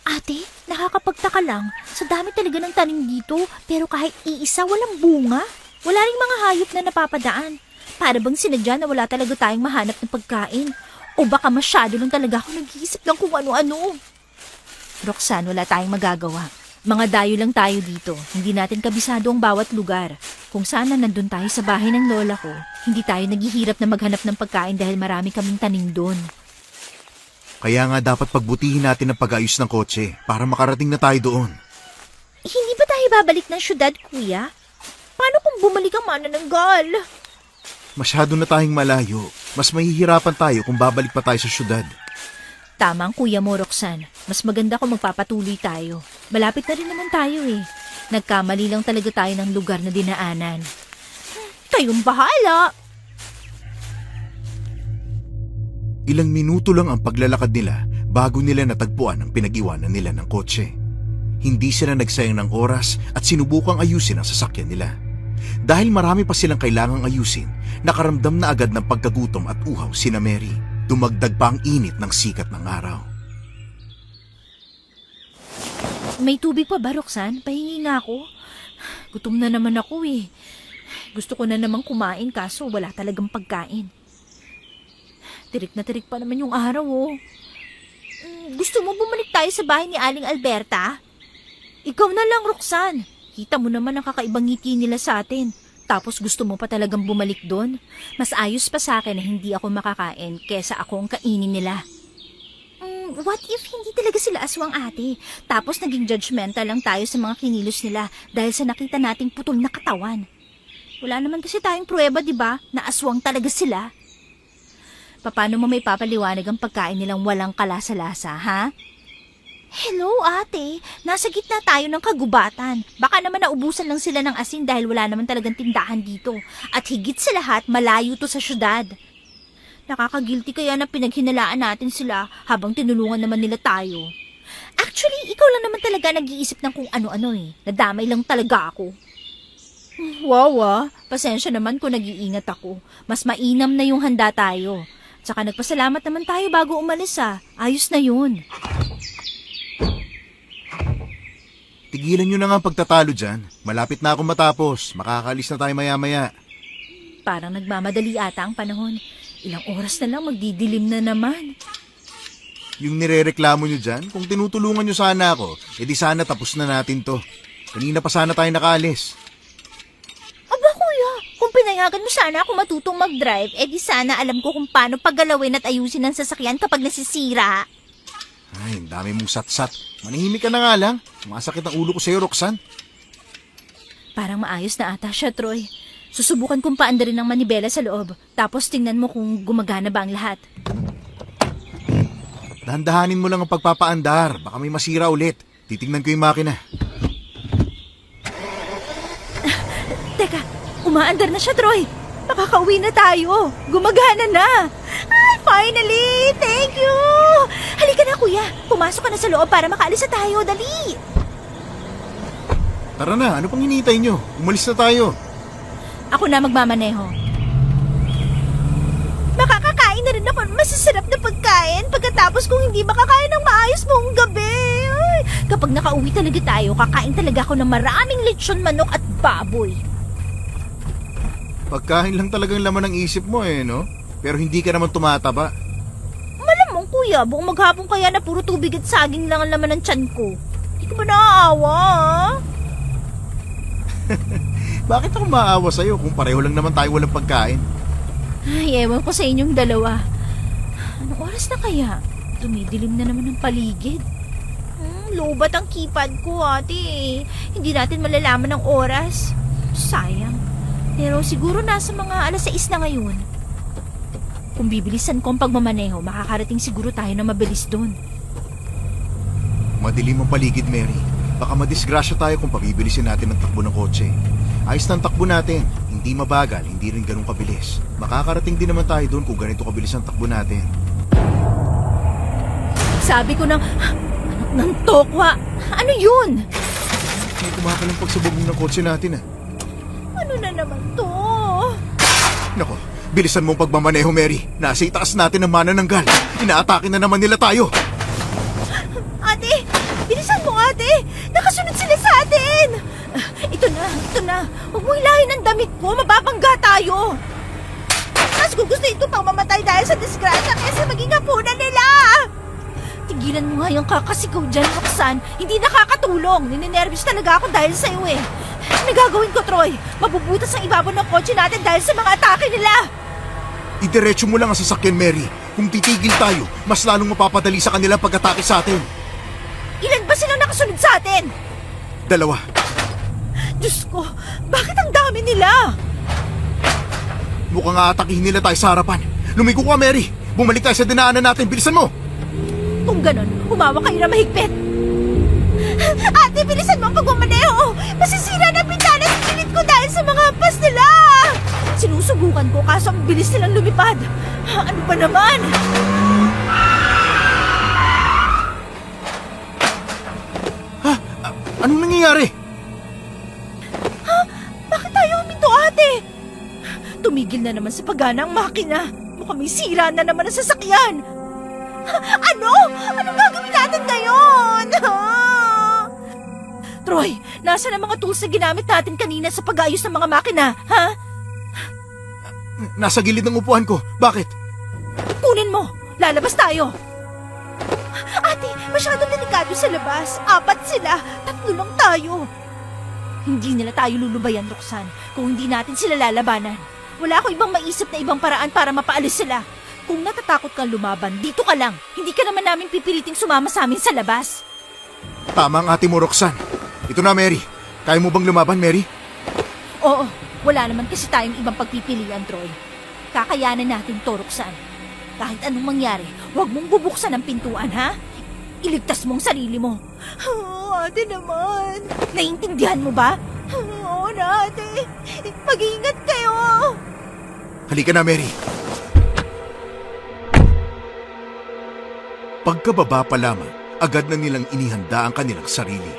Ate, nakakapagtaka lang. Sa dami talaga ng tanim dito, pero kahit iisa walang bunga. Wala ring mga hayop na napapadaan. Para bang sinadya na wala talaga tayong mahanap ng pagkain. O baka masyado lang talaga ako nag-iisip lang kung ano-ano. Roxanne, wala tayong magagawa. Mga dayo lang tayo dito. Hindi natin kabisado ang bawat lugar. Kung sana nandun tayo sa bahay ng lola ko, hindi tayo naghihirap na maghanap ng pagkain dahil marami kaming tanim doon. Kaya nga dapat pagbutihin natin ang pag-ayos ng kotse para makarating na tayo doon. Hindi ba tayo babalik ng syudad, kuya? Paano kung bumalik ang manananggal? Masyado na tayong malayo. Mas mahihirapan tayo kung babalik pa tayo sa syudad. Tama ang kuya mo, Roxanne. Mas maganda kung magpapatuloy tayo. Malapit na rin naman tayo eh. Nagkamali lang talaga tayo ng lugar na dinaanan. Kayong bahala! Ilang minuto lang ang paglalakad nila bago nila natagpuan ang pinag-iwanan nila ng kotse. Hindi sila nagsayang ng oras at sinubukang ayusin ang sasakyan nila. Dahil marami pa silang kailangang ayusin, nakaramdam na agad ng pagkagutom at uhaw sina Mary. Dumagdag pa ang init ng sikat ng araw. May tubig pa ba, Roxanne? Pahingi nga ako. Gutom na naman ako eh. Gusto ko na namang kumain kaso wala talagang pagkain. Tirik na tirik pa naman yung araw, oh. Gusto mo bumalik tayo sa bahay ni Aling Alberta? Ikaw na lang, Roxanne. Kita mo naman ang kakaibang ngiti nila sa atin. Tapos gusto mo pa talagang bumalik doon? Mas ayos pa sa akin na hindi ako makakain kesa ako ang kainin nila. What if hindi talaga sila aswang, ate? Tapos naging judgmental lang tayo sa mga kinilos nila dahil sa nakita nating putol na katawan. Wala naman kasi tayong pruweba, di ba? Na aswang talaga sila. Paano mo may papaliwanag ang pagkain nilang walang kalasa-lasa, ha? Hello, ate. Nasa gitna tayo ng kagubatan. Baka naman naubusan lang sila ng asin dahil wala naman talagang tindahan dito. At higit sa lahat, malayo to sa syudad. Nakakagilty kaya na pinaghinalaan natin sila habang tinulungan naman nila tayo. Actually, ikaw lang naman talaga nag-iisip ng kung ano-ano eh. Nadamay lang talaga ako. Wow, pasensya naman kung nag-iingat ako. Mas mainam na yung handa tayo. Tsaka nagpasalamat naman tayo bago umalis Ayos na yun. Tigilan nyo na nga ang pagtatalo dyan. Malapit na ako matapos. Makakalis na tayo maya-maya. Parang nagmamadali ata ang panahon. Ilang oras na lang magdidilim na naman. Yung nirereklamo nyo dyan, kung tinutulungan nyo sana ako, edi sana tapos na natin to. Kanina pa sana tayo nakaalis. Aba kuya, kung pinayagan mo sana ako matutong mag-drive, edi sana alam ko kung paano paggalawin at ayusin ang sasakyan kapag nasisira. Ay, ang dami mong satsat. Manahimik ka na nga lang. Masakit ang ulo ko sa'yo, Roxanne. Parang maayos na ata siya, Troy. Susubukan kong paandarin ng manibela sa loob. Tapos tingnan mo kung gumagana ba ang lahat. Dahan-dahanin mo lang ang pagpapaandar. Baka may masira ulit. Titingnan ko yung makina. Teka, umaandar na siya, Troy. Makakauwi na tayo. Gumagana na. Ay, finally! Thank you! Halika na, kuya. Pumasok ka na sa loob para makaalis na tayo. Dali! Tara na, ano pang hinihintay nyo? Umalis na tayo. Ako na magmamaneho. Makakakain na rin ako ng masasarap na pagkain pagkatapos kung hindi makakain ng maayos buong gabi. Ay, kapag nakauwi talaga tayo, kakain talaga ako ng maraming lechon manok at baboy. Pagkain lang talagang laman ng isip mo no? Pero hindi ka naman tumataba. Malamang kuya, buong maghapon kaya na puro tubig at saging lang ang laman ng tiyan ko. Hindi ka ba naaawa? Bakit ako maawa sa'yo kung pareho lang naman tayo walang pagkain? Ay, ewan ko sa inyong dalawa. Anong oras na kaya? Tumidilim na naman ang paligid. Lobat ang keypad ko, ate. Hindi natin malalaman ang oras. Sayang. Pero siguro nasa mga alas 6 na ngayon. Kung bibilisan ko ang pagmamaneho, makakarating siguro tayo na mabilis doon. Madilim ang paligid, Mary. Baka madisgrasya tayo kung pabibilisin natin ang takbo ng kotse. Ayos na ang takbo natin. Hindi mabagal, hindi rin ganun kabilis. Makakarating din naman tayo doon kung ganito kabilis ang takbo natin. Sabi ko ng tokwa. Ano yun? May kumakalampag sa bubong ng kotse natin Ano na naman to? Nako, bilisan mo ang pagmamaneho, Mary. Nasa itaas natin ang manananggal. Inaatake na naman nila tayo. Ate! Bilisan mo, ate! Nakasunod sila sa atin! Ito na. Huwag mo hilahin ang damit ko. Mababangga tayo. Mas gusto ito pang mamatay dahil sa disgrasya kaysa maging hapunan nila. Tigilan mo nga yung kakasigaw dyan, Roxanne. Hindi nakakatulong. Nininervyos talaga ako dahil sa'yo eh. Ano gagawin ko, Troy? Mabubutas ang ibabaw ng kotse natin dahil sa mga atake nila. Idiretso mo lang ang sasakyan, Mary. Kung titigil tayo, mas lalong mapapadali sa kanila ang pag-atake sa atin. Ilan ba silang nakasunod sa atin? 2. Diyos ko, bakit ang dami nila? Mukhang aatakihin nila tayo sa harapan. Lumiko ka, Mary. Bumalik tayo sa dinaanan natin. Bilisan mo! Kung ganon, humawa kayo na mahigpit. Ate, bilisan mo ang pagmamaneho. Masisira na pintana sa pilit ko dahil sa mga hampas nila. Sinusubukan ko kaso ang bilis nilang lumipad. Ano ba naman? Anong nangyayari? Bakit tayo huminto, ate? Tumigil na naman sa pagana ang makina. Mukhang may sira na naman ang sasakyan. Ano? Anong gagawin natin ngayon? Troy, nasa na mga tools na ginamit natin kanina sa pag-ayos ng mga makina, ha? Nasa gilid ng upuan ko. Bakit? Kunin mo! Lalabas tayo! Ate, masyadong delikado sa labas. 4 sila. 3 lang tayo. Hindi nila tayo lulubayan, Roxanne, kung hindi natin sila lalabanan. Wala ako ibang maisip na ibang paraan para mapaalis sila. Kung natatakot kang lumaban, dito ka lang. Hindi ka naman namin pipiliting sumama sa amin sa labas. Tama ang ate mo, Roxanne. Ito na, Mary. Kaya mo bang lumaban, Mary? Oo, Wala naman kasi tayong ibang pagpipilian, Troy. Kakayanan natin to, Roxanne. Kahit anong mangyari, huwag mong bubuksan ang pintuan, ha? Iligtas mong sarili mo. Ate naman. Naiintindihan mo ba? Oo na, ate. Mag-ingat kayo. Halika na, Mary. Pagkababa pa lamang, agad na nilang inihanda ang kanilang sarili.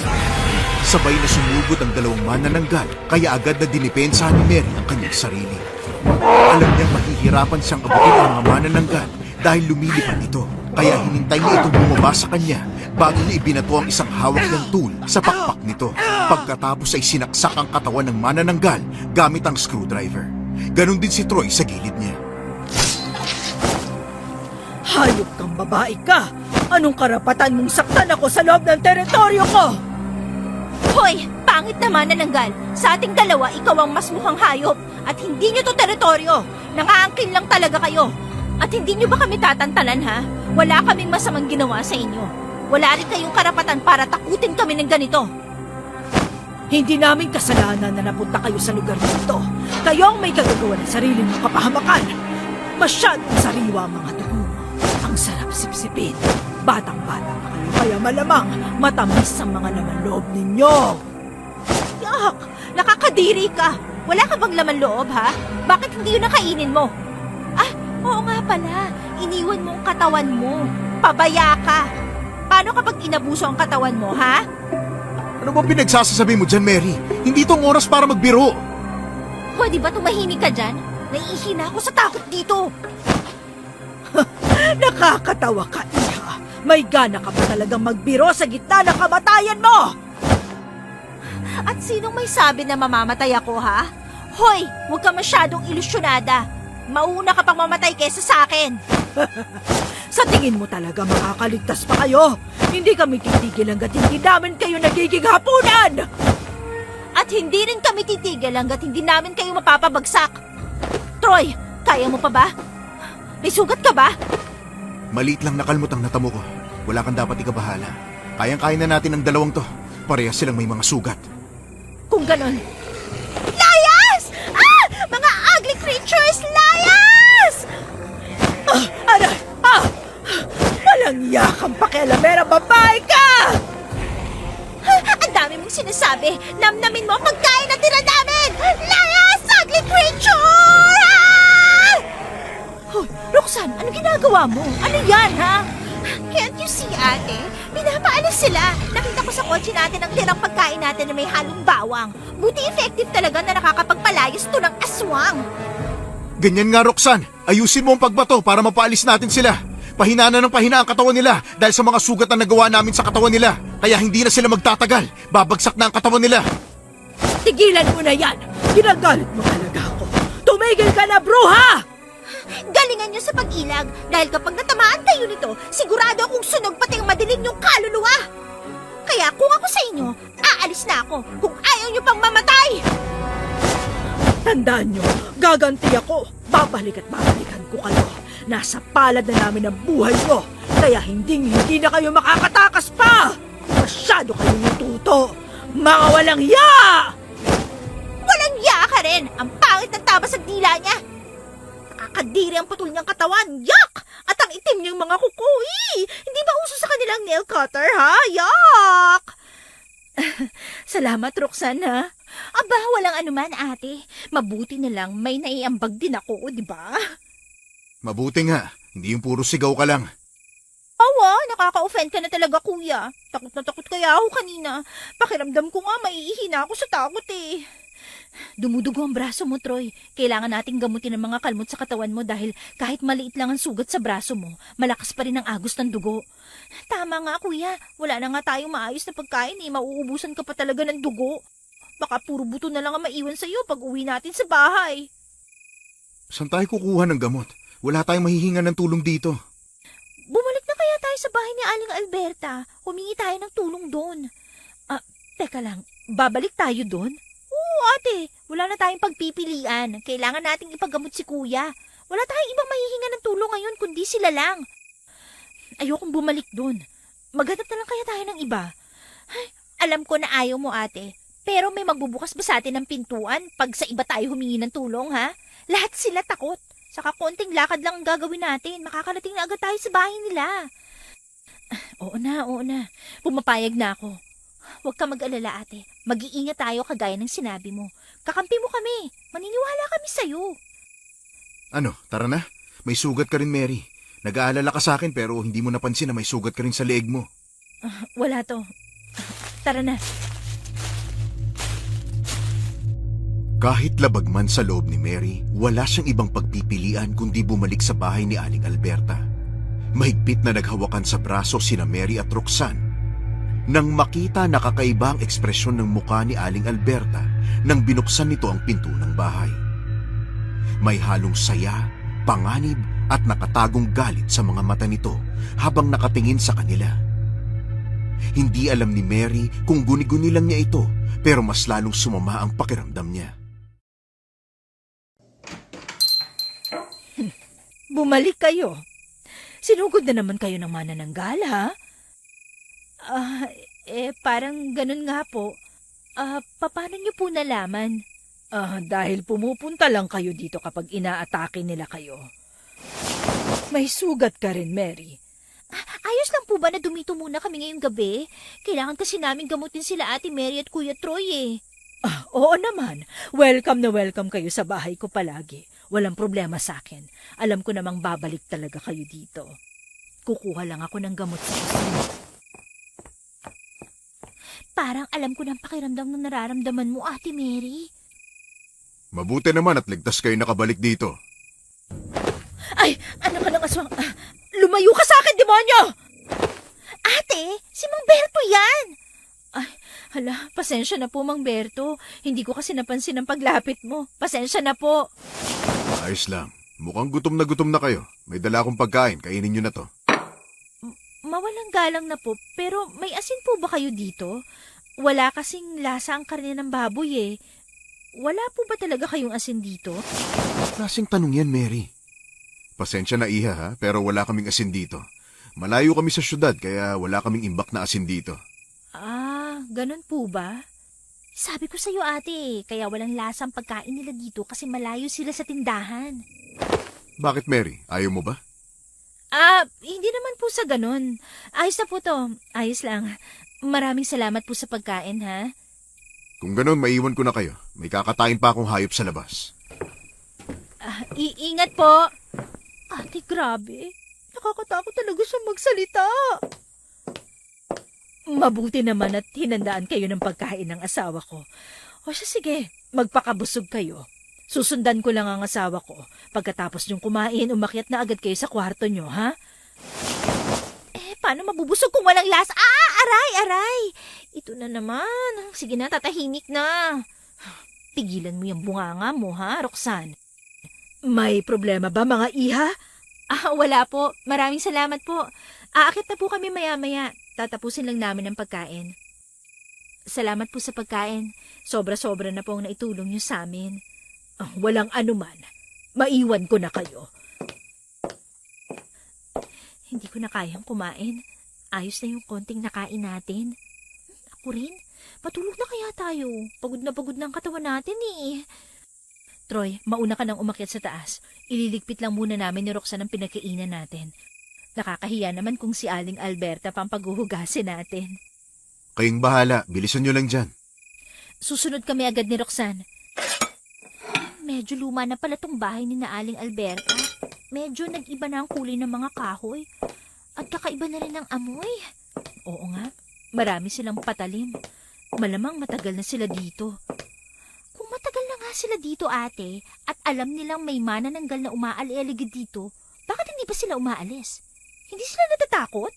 Sabay na sumugod ang dalawang manananggal, kaya agad na dinipensahan ni Mary ang kanyang sarili. Alam niyang mahihirapan siyang abutin ang mga manananggal dahil lumilipad ito. Kaya hinintay niya itong bumaba sa kanya bago niya ibinato ang isang hawak ng tool sa pakpak nito. Pagkatapos ay sinaksak ang katawan ng manananggal gamit ang screwdriver. Ganon din si Troy sa gilid niya. Hayop kang babae ka! Anong karapatan mong saktan ako sa loob ng teritoryo ko? Hoy, pangit na manananggal. Sa ating dalawa, ikaw ang mas mukhang hayop. At hindi nyo to teritoryo. Nangaangkin lang talaga kayo. At hindi nyo ba kami tatantalan, ha? Wala kaming masamang ginawa sa inyo. Wala rin kayong karapatan para takutin kami ng ganito. Hindi namin kasalanan na napunta kayo sa lugar nito. Kayo ang may kagagawa ng sarili mong kapahamakan. Masyadong sariwa ang mga dugo mo. Ang sarap sipsipin. Batang-bata pa kayo, kaya malamang matamis ang mga laman loob ninyo. Yak! Nakakadiri ka! Wala ka bang laman loob, ha? Bakit hindi yun nakainin mo? Ah, oo nga pala. Iniwan mo ang katawan mo. Pabaya ka. Paano kapag inabuso ang katawan mo, ha? Ano ba pinagsasasabi mo dyan, Mary? Hindi tong oras para magbiro. Pwede ba tumahimik ka dyan? Naiihina ako sa takot dito. Nakakatawa ka, Iha. May gana ka ba talagang magbiro sa gitna ng kamatayan mo? At sinong may sabi na mamamatay ako, ha? Hoy, huwag ka masyadong ilusyonada. Mauna ka pang mamatay kesa sa akin. Sa tingin mo talaga makakaligtas pa kayo? Hindi kami titigil hanggat hindi namin kayo nagiging hapunan! At hindi rin kami titigil hanggat hindi namin kayo mapapabagsak. Troy, kaya mo pa ba? May sugat ka ba? Maliit lang nakalmot ang natamo ko. Wala kang dapat ikabahala. Kayang-kaya na natin ang dalawang to. Parehas silang may mga sugat. Kung ganon. Layas! Ah! Mga ugly creatures! Layas! Aray! Walang yakang pakialamera, babae ka! Ang dami mong sinasabi. Namnamin mo ang pagkain na tira namin! Layas! Ugly creature! Ah! Hoy, Roxanne, ano ginagawa mo? Ano yan, ha? Can't you see, ate? Pinapaalis sila. Nakita ko sa kotse natin ang tirang pagkain natin na may halong bawang. Buti effective talaga na nakakapagpalayas to ng aswang. Ganyan nga, Roxanne. Ayusin mo ang pagbato para mapaalis natin sila. Pahina na ng pahina ang katawan nila dahil sa mga sugat na nagawa namin sa katawan nila. Kaya hindi na sila magtatagal. Babagsak na ang katawan nila. Tigilan mo na yan! Ginagalit mo talaga ako! Tumigil ka na, bruha! Galingan niyo sa pag-ilag dahil kapag natamaan kayo nito, sigurado akong sunog pati ang madilim yung kaluluwa. Kaya kung ako sa inyo, aalis na ako kung ayaw niyo pang mamatay. Tandaan nyo, gaganti ako. Babalik at babalikan ko kayo. Nasa palad na namin ang buhay ko. Kaya hindi na kayo makakatakas pa. Masyado kayong natuto. Mga walang ya! Walang ya ka rin. Ang pangit ng tabas at dila niya. Nakakadiri ang putol niyang katawan. Yak! At ang itim niyang mga kuko. Hindi ba uso sa kanilang nail cutter, ha? Yak! Salamat, Roxanne, ha? Aba, walang anuman, ate. Mabuti na lang may naiambag din ako, di ba? Mabuti nga. Hindi yung puro sigaw ka lang. Awa, nakaka-offend ka na talaga, kuya. Takot na takot kaya ako kanina. Pakiramdam ko nga, maiihina ako sa takot eh. Dumudugo ang braso mo, Troy. Kailangan nating gamutin ang mga kalmot sa katawan mo dahil kahit maliit lang ang sugat sa braso mo, malakas pa rin ang agos ng dugo. Tama nga, kuya. Wala na nga tayong maayos na pagkain eh. Mauubusan ka pa talaga ng dugo. Baka puro buto na lang ang maiwan sa'yo pag uwi natin sa bahay. Saan tayo kukuha ng gamot? Wala tayong mahihinga ng tulong dito. Bumalik na kaya tayo sa bahay ni Aling Alberta. Humingi tayo ng tulong doon. Teka lang. Babalik tayo doon? Oo, ate. Wala na tayong pagpipilian. Kailangan nating ipagamot si kuya. Wala tayong ibang mahihinga ng tulong ngayon kundi sila lang. Ayokong bumalik doon. Maghanap na lang kaya tayo ng iba. Ay, alam ko na ayaw mo, ate. Pero may magbubukas ba sa atin ng pintuan pag sa iba tayo humingi ng tulong, ha? Lahat sila takot. Saka konting lakad lang ang gagawin natin. Makakarating na agad tayo sa bahay nila. Oo na. Pumapayag na ako. Huwag ka mag-alala, ate. Mag-iingat tayo kagaya ng sinabi mo. Kakampi mo kami. Maniniwala kami sa'yo. Ano, tara na. May sugat ka rin, Mary. Nag-aalala ka sa akin pero hindi mo napansin na may sugat ka rin sa leeg mo. Wala to. Tara na. Kahit labag man sa loob ni Mary, wala siyang ibang pagpipilian kundi bumalik sa bahay ni Aling Alberta. Mahigpit na naghawakan sa braso sina Mary at Roxanne. Nang makita na kakaiba ang ekspresyon ng mukha ni Aling Alberta nang binuksan nito ang pinto ng bahay. May halong saya, panganib at nakatagong galit sa mga mata nito habang nakatingin sa kanila. Hindi alam ni Mary kung guni-guni lang niya ito pero mas lalong sumama ang pakiramdam niya. Bumalik kayo. Sinugod na naman kayo ng manananggala, ha? Parang ganun nga po. Paano niyo po nalaman? Dahil pumupunta lang kayo dito kapag inaatake nila kayo. May sugat ka rin, Mary. Ayos lang po ba na dumito muna kami ngayong gabi? Kailangan kasi namin gamutin sila Ate Mary at Kuya Troy eh. Oo naman. Welcome na welcome kayo sa bahay ko palagi. Walang problema sa akin. Alam ko namang babalik talaga kayo dito. Kukuha lang ako ng gamot sa kusina. Parang alam ko ng pakiramdam na nararamdaman mo, Ate Mary. Mabuti naman at ligtas kayo nakabalik dito. Ay! Ano ka ng aswang? Lumayo ka sa akin, demonyo! Ate, si Mang Berto yan! Hala, pasensya na po, Mang Berto. Hindi ko kasi napansin ang paglapit mo. Pasensya na po. Ayos lang. Mukhang gutom na kayo. May dala akong pagkain. Kainin nyo na to. Mawalang galang na po, pero may asin po ba kayo dito? Wala kasing lasa ang karne ng baboy eh. Wala po ba talaga kayong asin dito? Klaseng tanong yan, Mary. Pasensya na iha ha, pero wala kaming asin dito. Malayo kami sa syudad, kaya wala kaming imbak na asin dito. Ganun po ba? Sabi ko sa'yo ate, kaya walang lasang pagkain nila dito kasi malayo sila sa tindahan. Bakit, Mary? Ayaw mo ba? Hindi naman po sa ganun. Ayos na po to. Ayos lang. Maraming salamat po sa pagkain, ha? Kung ganun, maiwan ko na kayo. May kakatayin pa akong hayop sa labas. Iingat po. Ate, grabe. Nakakatakot talaga siya magsalita. Mabuti naman at hinandaan kayo ng pagkain ng asawa ko. O siya, sige, magpakabusog kayo. Susundan ko lang ang asawa ko. Pagkatapos niyong kumain, umakyat na agad kayo sa kwarto niyo, ha? Paano mabubusog kung walang lasa? Aray! Ito na naman. Sige na, tatahimik na. Pigilan mo yung bunganga mo, ha, Roxanne? May problema ba, mga iha? Wala po. Maraming salamat po. Aakit na po kami maya-maya. Tatapusin lang namin ang pagkain. Salamat po sa pagkain. Sobra-sobra na po ang naitulong niyo sa amin. Walang anuman. Maiwan ko na kayo. Hindi ko na kayang kumain. Ayos na yung konting nakain natin. Ako rin. Matulog na kaya tayo. Pagod na ang katawan natin eh. Troy, mauna ka nang umakyat sa taas. Ililigpit lang muna namin ni Roxanne ang pinagkainan natin. Nakakahiya naman kung si Aling Alberta pang paghuhugasin natin. Kayong bahala. Bilisan nyo lang dyan. Susunod kami agad ni Roxanne. Medyo luma na pala tong bahay ni na Aling Alberta. Medyo nag-iba na ang kulay ng mga kahoy. At kakaiba na rin ang amoy. Oo nga, marami silang patalim. Malamang matagal na sila dito. Kung matagal na nga sila dito, ate, at alam nilang may manananggal na umaali-aligid dito, bakit hindi pa sila umaalis? Hindi sila natatakot?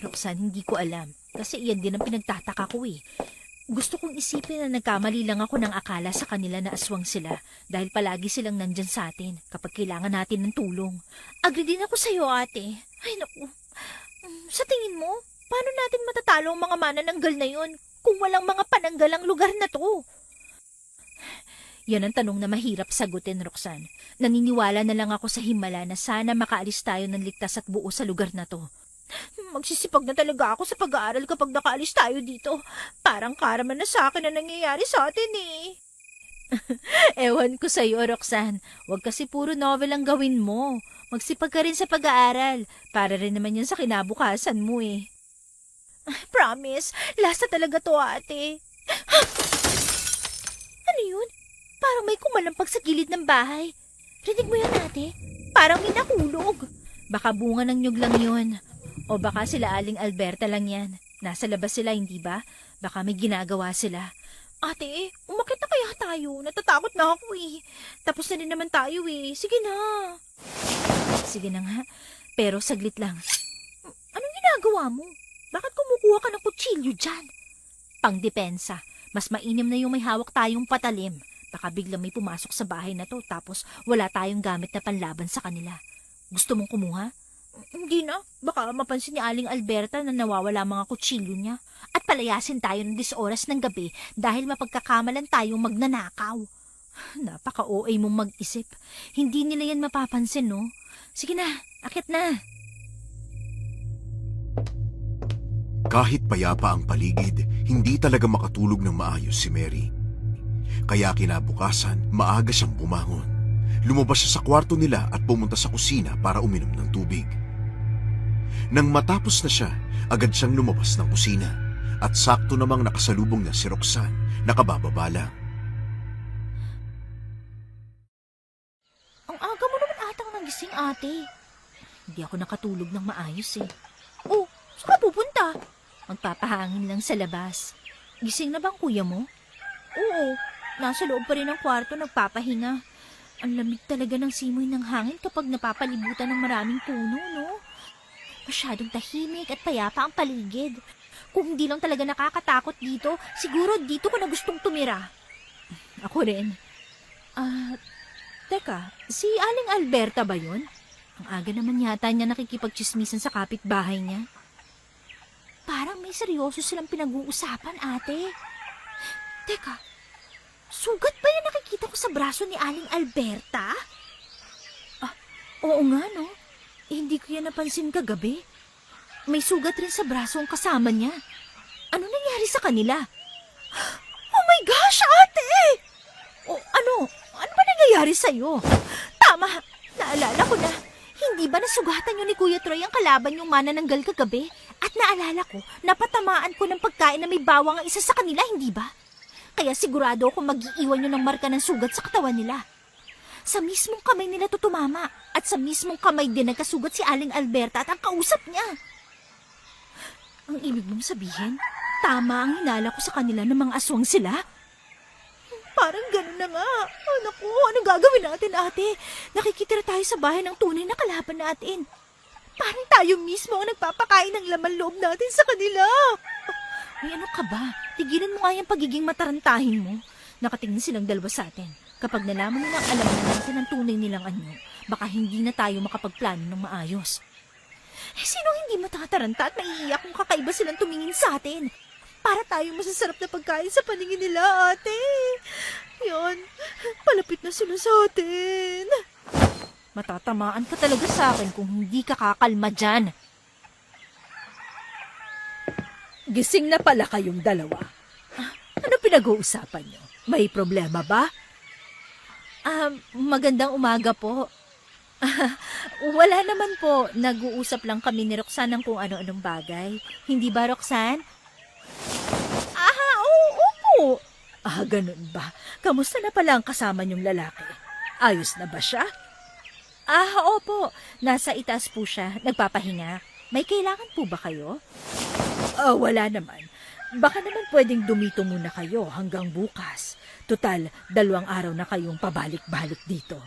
Roxanne, hindi ko alam. Kasi iyan din ang pinagtataka ko eh. Gusto kong isipin na nagkamali lang ako ng akala sa kanila na aswang sila dahil palagi silang nandyan sa atin kapag kailangan natin ng tulong. Agree din ako sa'yo, ate. Ay, naku. Sa tingin mo, paano natin matatalo ang mga manananggal na yon kung walang mga pananggalang lugar na to? Yan ang tanong na mahirap sagutin, Roxanne. Naniniwala na lang ako sa himala na sana makaalis tayo ng ligtas at buo sa lugar na to. Magsisipag na talaga ako sa pag-aaral kapag nakaalis tayo dito. Parang karma na sa akin na nangyayari sa atin eh. Ewan ko sa'yo, Roxanne. Huwag kasi puro novel ang gawin mo. Magsipag ka rin sa pag-aaral. Para rin naman yan sa kinabukasan mo eh. Promise, last na talaga to, ate. Ano yun? Parang may kumalampag sa gilid ng bahay. Rinig mo yan, ate? Parang may nakulog. Baka bunga ng nyug lang yun. O baka sila Aling Alberta lang yan. Nasa labas sila, hindi ba? Baka may ginagawa sila. Ate, umakit na kaya tayo? Natatakot na ako eh. Tapos na rin naman tayo eh. Sige na. Sige na nga. Pero saglit lang. Anong ginagawa mo? Bakit kumukuha ka ng kutsilyo dyan? Pangdepensa. Mas mainam na yung may hawak tayong patalim. Baka biglang may pumasok sa bahay na to tapos wala tayong gamit na panlaban sa kanila. Gusto mong kumuha? Hindi na. Baka mapansin ni Aling Alberta na nawawala mga kutsilyo niya. At palayasin tayo ng 10 oras ng gabi dahil mapagkakamalan tayong magnanakaw. Napaka-OA mong mag-isip. Hindi nila yan mapapansin, no? Sige na, akit na. Kahit payapa ang paligid, hindi talaga makatulog ng maayos si Mary. Kaya kinabukasan, maaga siyang bumangon. Lumabas siya sa kwarto nila at pumunta sa kusina para uminom ng tubig. Nang matapos na siya, agad siyang lumabas ng kusina at sakto namang nakasalubong niya si Roxanne, nakabababa lang. Ang aga mo naman atang nagising, ate. Hindi ako nakatulog ng maayos eh. Oh, saan ka pupunta? Magpapahangin lang sa labas. Gising na bang kuya mo? Oo, nasa loob pa rin ng kwarto nagpapahinga. Ang lamig talaga ng simoy ng hangin kapag napapalibutan ng maraming puno, no? Masyadong tahimik at payapa ang paligid. Kung hindi lang talaga nakakatakot dito, siguro dito ko na gustong tumira. Ako rin. Teka, si Aling Alberta ba yun? Ang aga naman yata niya nakikipagchismisan sa kapitbahay niya. Parang may seryoso silang pinag-uusapan, ate. Teka, sugat ba yung nakikita ko sa braso ni Aling Alberta? Oo nga, no? Hindi ko yan napansin kagabi. May sugat rin sa braso ang kasama niya. Ano nangyari sa kanila? Oh my gosh, ate! Ano ba nangyayari sa'yo? Tama, naalala ko na. Hindi ba nasugatan niyo ni Kuya Troy ang kalaban yung manananggal kagabi? At naalala ko, napatamaan ko ng pagkain na may bawang ang isa sa kanila, hindi ba? Kaya sigurado ako mag-iiwan yun ng marka ng sugat sa katawan nila. Sa mismong kamay nila to tumama at sa mismong kamay din nagkasugat si Aling Alberta at ang kausap niya. Ang ibig mong sabihin, tama ang hinala ko sa kanila ng mga aswang sila? Parang ganun na nga. Naku, anong gagawin natin, ate? Nakikitira tayo sa bahay ng tunay na kalaban natin. Parang tayo mismo ang nagpapakain ng laman loob natin sa kanila. Ay, ano ka ba? Tigilan mo nga yung pagiging matarantahin mo. Nakatingin silang dalawa sa atin. Kapag nalaman nilang alam na natin ang tunay nilang anyo, baka hindi na tayo makapagplano ng maayos. Sino hindi matataranta at maiiyak kung kakaiba silang tumingin sa atin? Para tayo masasarap na pagkain sa paningin nila, ate. Yan, palapit na sila sa atin. Matatamaan ka talaga sa akin kung hindi ka kakalma dyan. Gising na pala kayong dalawa. Ano pinag-uusapan niyo? May problema ba? Magandang umaga po. Wala naman po. Nag-uusap lang kami ni Roxanne ng kung ano-anong bagay. Hindi ba, Roxanne? Oo. Ganun ba? Kamusta na pala ang kasama niyong lalaki? Ayos na ba siya? Opo. Nasa itaas po siya. Nagpapahinga. May kailangan po ba kayo? Wala naman. Baka naman pwedeng dumito muna kayo hanggang bukas. Total, 2 araw na kayong pabalik-balik dito.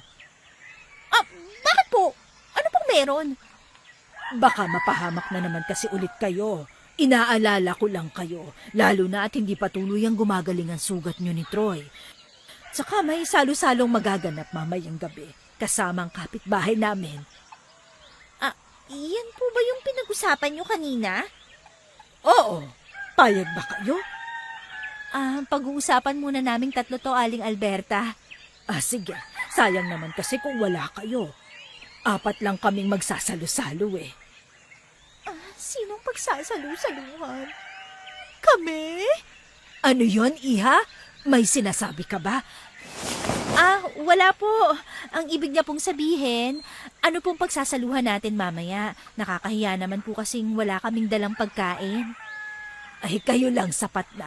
Bakit po? Ano pong meron? Baka mapahamak na naman kasi ulit kayo. Inaalala ko lang kayo, lalo na at hindi patuloy ang gumagaling ang sugat nyo ni Troy. Tsaka may salo-salong magaganap mamayang gabi, kasama ang kapitbahay namin. Iyan po ba yung pinag-usapan nyo kanina? Oo, payag ba kayo? Pag-uusapan muna naming 3 to, Aling Alberta. Sige, sayang naman kasi kung wala kayo. 4 lang kaming magsasalo-salo eh. Sinong pagsasalu-saluhan? Kami? Ano yon, Iha? May sinasabi ka ba? Wala po. Ang ibig niya pong sabihin, ano pong pagsasaluhan natin mamaya? Nakakahiya naman po kasing wala kaming dalang pagkain. Ay, kayo lang sapat na.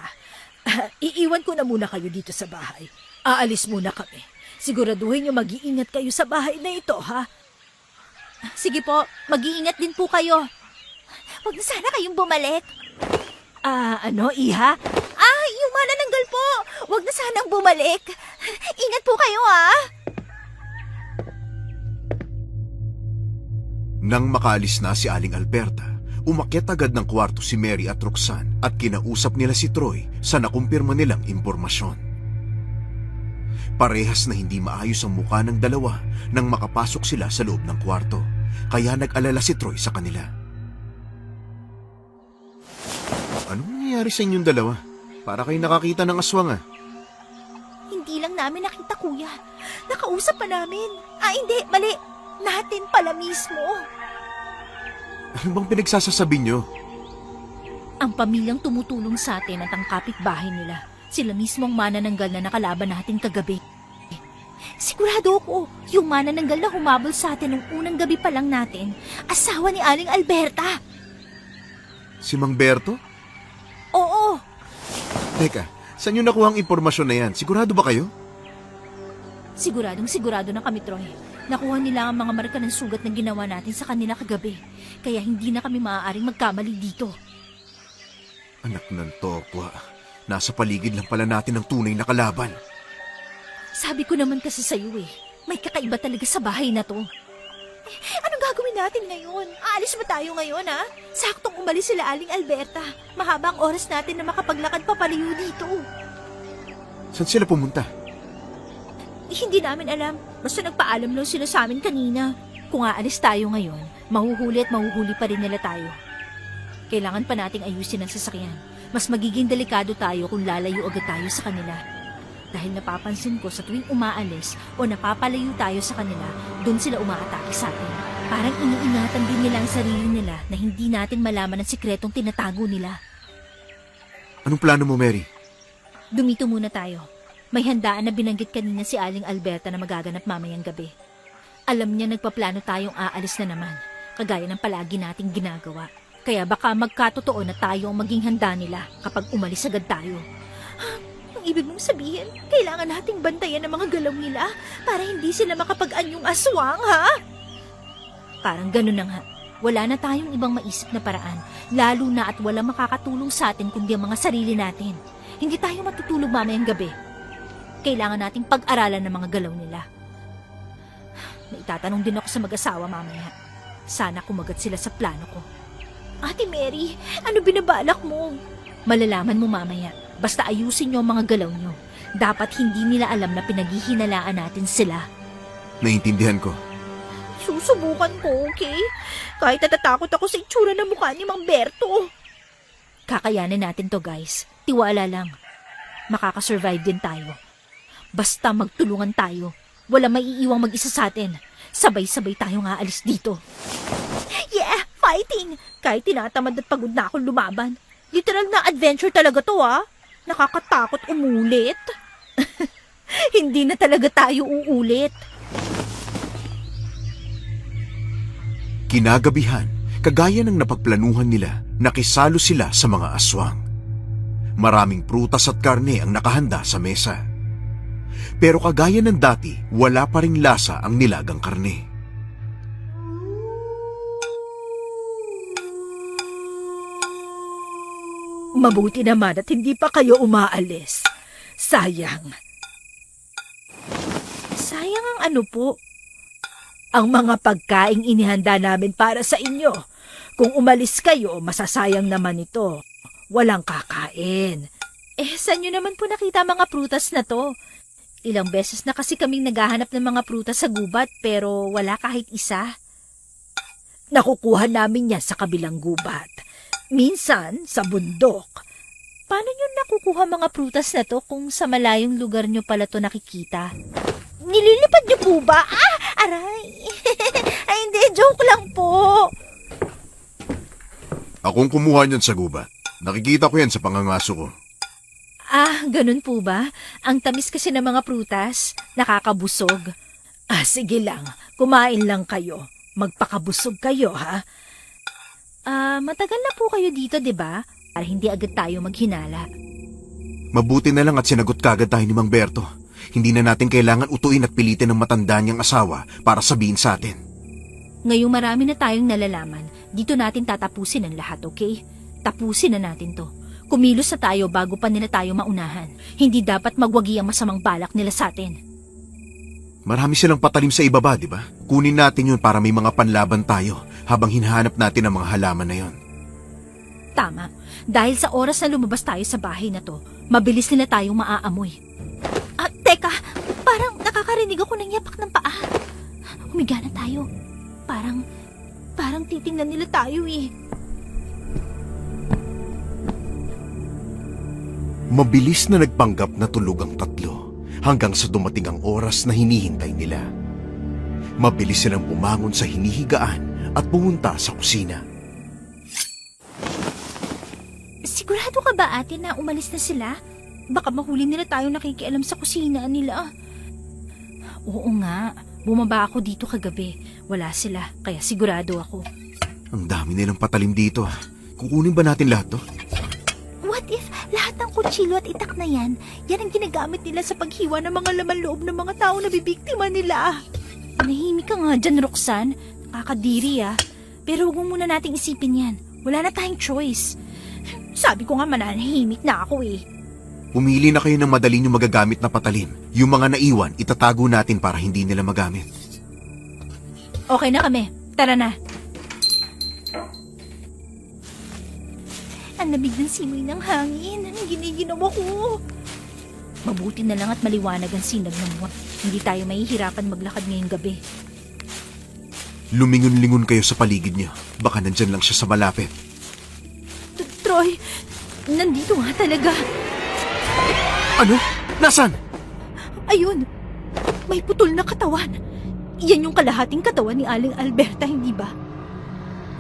Iiwan ko na muna kayo dito sa bahay. Aalis muna kami. Siguraduhin niyo mag-iingat kayo sa bahay na ito, ha? Sige po, mag-iingat din po kayo. Huwag na sana kayong bumalik. Ano, Iha? Yung manananggal po. Huwag na sanang bumalik. Ingat po kayo, Nang makaalis na si Aling Alberta, umakyat agad ng kwarto si Mary at Roxanne at kinausap nila si Troy sa nakumpirma nilang impormasyon. Parehas na hindi maayos ang mukha ng dalawa nang makapasok sila sa loob ng kwarto, kaya nag-alala si Troy sa kanila. Anong nangyayari sa inyong dalawa? Para kayo nakakita ng aswang Hindi lang namin nakita, kuya. Nakausap pa namin. Hindi, mali. Natin pala mismo. Ano bang pinagsasasabi nyo? Ang pamilyang tumutulong sa atin at ang kapitbahay nila. Sila mismong manananggal na nakalaban natin kagabi. Sigurado ako, yung manananggal na humabol sa atin nung unang gabi pa lang natin, asawa ni Aling Alberta. Si Mang Berto? Oo, Teka, saan nyo nakuha ang impormasyon na yan? Sigurado ba kayo? siguradong sigurado na kami, Troy. Nakuha nila ang mga marka ng sugat na ginawa natin sa kanila kagabi. Kaya hindi na kami maaaring magkamali dito. Anak ng tokwa, nasa paligid lang pala natin ang tunay na kalaban. Sabi ko naman kasi sa'yo may kakaiba talaga sa bahay na to. Anong gagawin natin ngayon? Aalis ba tayo ngayon, Saktong umalis sila Aling Alberta. Mahaba ang oras natin na makapaglakad papalayo dito. Saan sila pumunta? Hindi namin alam. Basta nagpaalam lang sila sa amin kanina. Kung aalis tayo ngayon, mahuhuli at mahuhuli pa rin nila tayo. Kailangan pa nating ayusin ang sasakyan. Mas magiging delikado tayo kung lalayo agad tayo sa kanila. Dahil napapansin ko sa tuwing umaalis o napapalayo tayo sa kanila, doon sila umaatake sa atin. Parang iniingatan din nila ang sarili nila na hindi natin malaman ang sikretong tinatago nila. Anong plano mo, Mary? Dumito muna tayo. May handaan na binanggit kanina si Aling Alberta na magaganap mamayang gabi. Alam niya nagpaplano tayong aalis na naman, kagaya ng palagi nating ginagawa. Kaya baka magkatotoo na tayo ang maging handa nila kapag umalis agad tayo. Ang ibig mong sabihin, kailangan nating bantayan ang mga galaw nila para hindi sila makapag-anyong aswang, ha? Parang ganun na nga. Wala na tayong ibang maisip na paraan, lalo na at wala makakatulong sa atin kundi ang mga sarili natin. Hindi tayo matutulog mamayang gabi. Kailangan nating pag-aralan ng mga galaw nila. May itatanong din ako sa mag-asawa mamaya. Sana kumagat sila sa plano ko. Ate Mary, ano binabalak mo? Malalaman mo mamaya. Basta ayusin niyo ang mga galaw niyo. Dapat hindi nila alam na pinaghihinalaan natin sila. Naintindihan ko. Susubukan ko, okay? Kahit natatakot ako sa itsura ng mukha ni Mang Berto. Kakayanin natin to, guys. Tiwala lang. Makakasurvive din tayo. Basta magtulungan tayo. Wala maiiwang mag-isa sa atin. Sabay-sabay tayong aalis dito. Yeah, fighting! Kahit tinatamad at pagod na akong lumaban. Literal na adventure talaga to, Nakakatakot umulit. Hindi na talaga tayo uulit. Kinagabihan, kagaya ng napagplanuhan nila, nakisalo sila sa mga aswang. Maraming prutas at karne ang nakahanda sa mesa. Pero kagaya ng dati, wala pa ring lasa ang nilagang karne. Mabuti naman at hindi pa kayo umaalis. Sayang. Sayang ang ano po? Ang mga pagkaing inihanda namin para sa inyo. Kung umalis kayo, masasayang naman ito. Walang kakain. Saan nyo naman po nakita mga prutas na to? Ilang beses na kasi kaming naghahanap ng mga prutas sa gubat pero wala kahit isa. Nakukuha namin yan sa kabilang gubat. Minsan, sa bundok. Paano nyo nakukuha mga prutas na to kung sa malayong lugar nyo pala to nakikita? Nililipad nyo po ba? Aray! Ay, hindi. Joke lang po. Akong kumuha niyan sa gubat. Nakikita ko yan sa pangangaso ko. Ah, ganun po ba? Ang tamis kasi ng mga prutas, nakakabusog. Ah, sige lang. Kumain lang kayo. Magpakabusog kayo, ha? Matagal na po kayo dito, 'di ba? Para hindi agad tayo maghinala. Mabuti na lang at sinagot kagad tayo ni Mang Berto. Hindi na natin kailangan utuin at pilitin ng matanda niyang asawa para sabihin sa atin. Ngayong marami na tayong nalalaman, dito natin tatapusin ang lahat, okay? Tapusin na natin to. Kumilos na tayo bago pa nila tayo maunahan. Hindi dapat magwagi ang masamang balak nila sa atin. Marami silang patalim sa ibaba, di ba? Kunin natin yun para may mga panlaban tayo habang hinahanap natin ang mga halaman na yon. Tama. Dahil sa oras na lumabas tayo sa bahay na to, mabilis nila tayong maaamoy. Teka, parang nakakarinig ako ng yapak ng paa. Humiga na tayo. Parang titingnan nila tayo eh. Mabilis na nagpanggap na tulog ang tatlo hanggang sa dumating ang oras na hinihintay nila. Mabilis silang bumangon sa hinihigaan at pumunta sa kusina. Sigurado ka ba ate na umalis na sila? Baka mahuli nila tayo nakikialam sa kusina nila. Oo nga, bumaba ako dito kagabi. Wala sila, kaya sigurado ako. Ang dami nilang patalim dito. Kukunin ba natin lahat to? What if lahat ng kutsilo at itak na yan ang ginagamit nila sa paghiwa ng mga laman loob ng mga tao na bibiktima nila? Nahimik ka nga dyan, Roxanne. Nakakadiri Pero huwag muna nating isipin yan. Wala na tayong choice. Sabi ko nga mananahimik na ako eh. Pumili na kayo ng madali nyo magagamit na patalim. Yung mga naiwan, itatago natin para hindi nila magamit. Okay na kami. Tara na. Ang lamig ng simoy ng hangin. Anong giniginawa ko? Mabuti na lang at maliwanag ang sinag ng buwan. Hindi tayo mahihirapan maglakad ngayong gabi. Lumingon-lingon kayo sa paligid nyo. Baka nandyan lang siya sa malapit. Troy, nandito nga talaga. Ano? Nasaan? Ayun, may putol na katawan. Yan yung kalahating katawan ni Aling Alberta, hindi ba?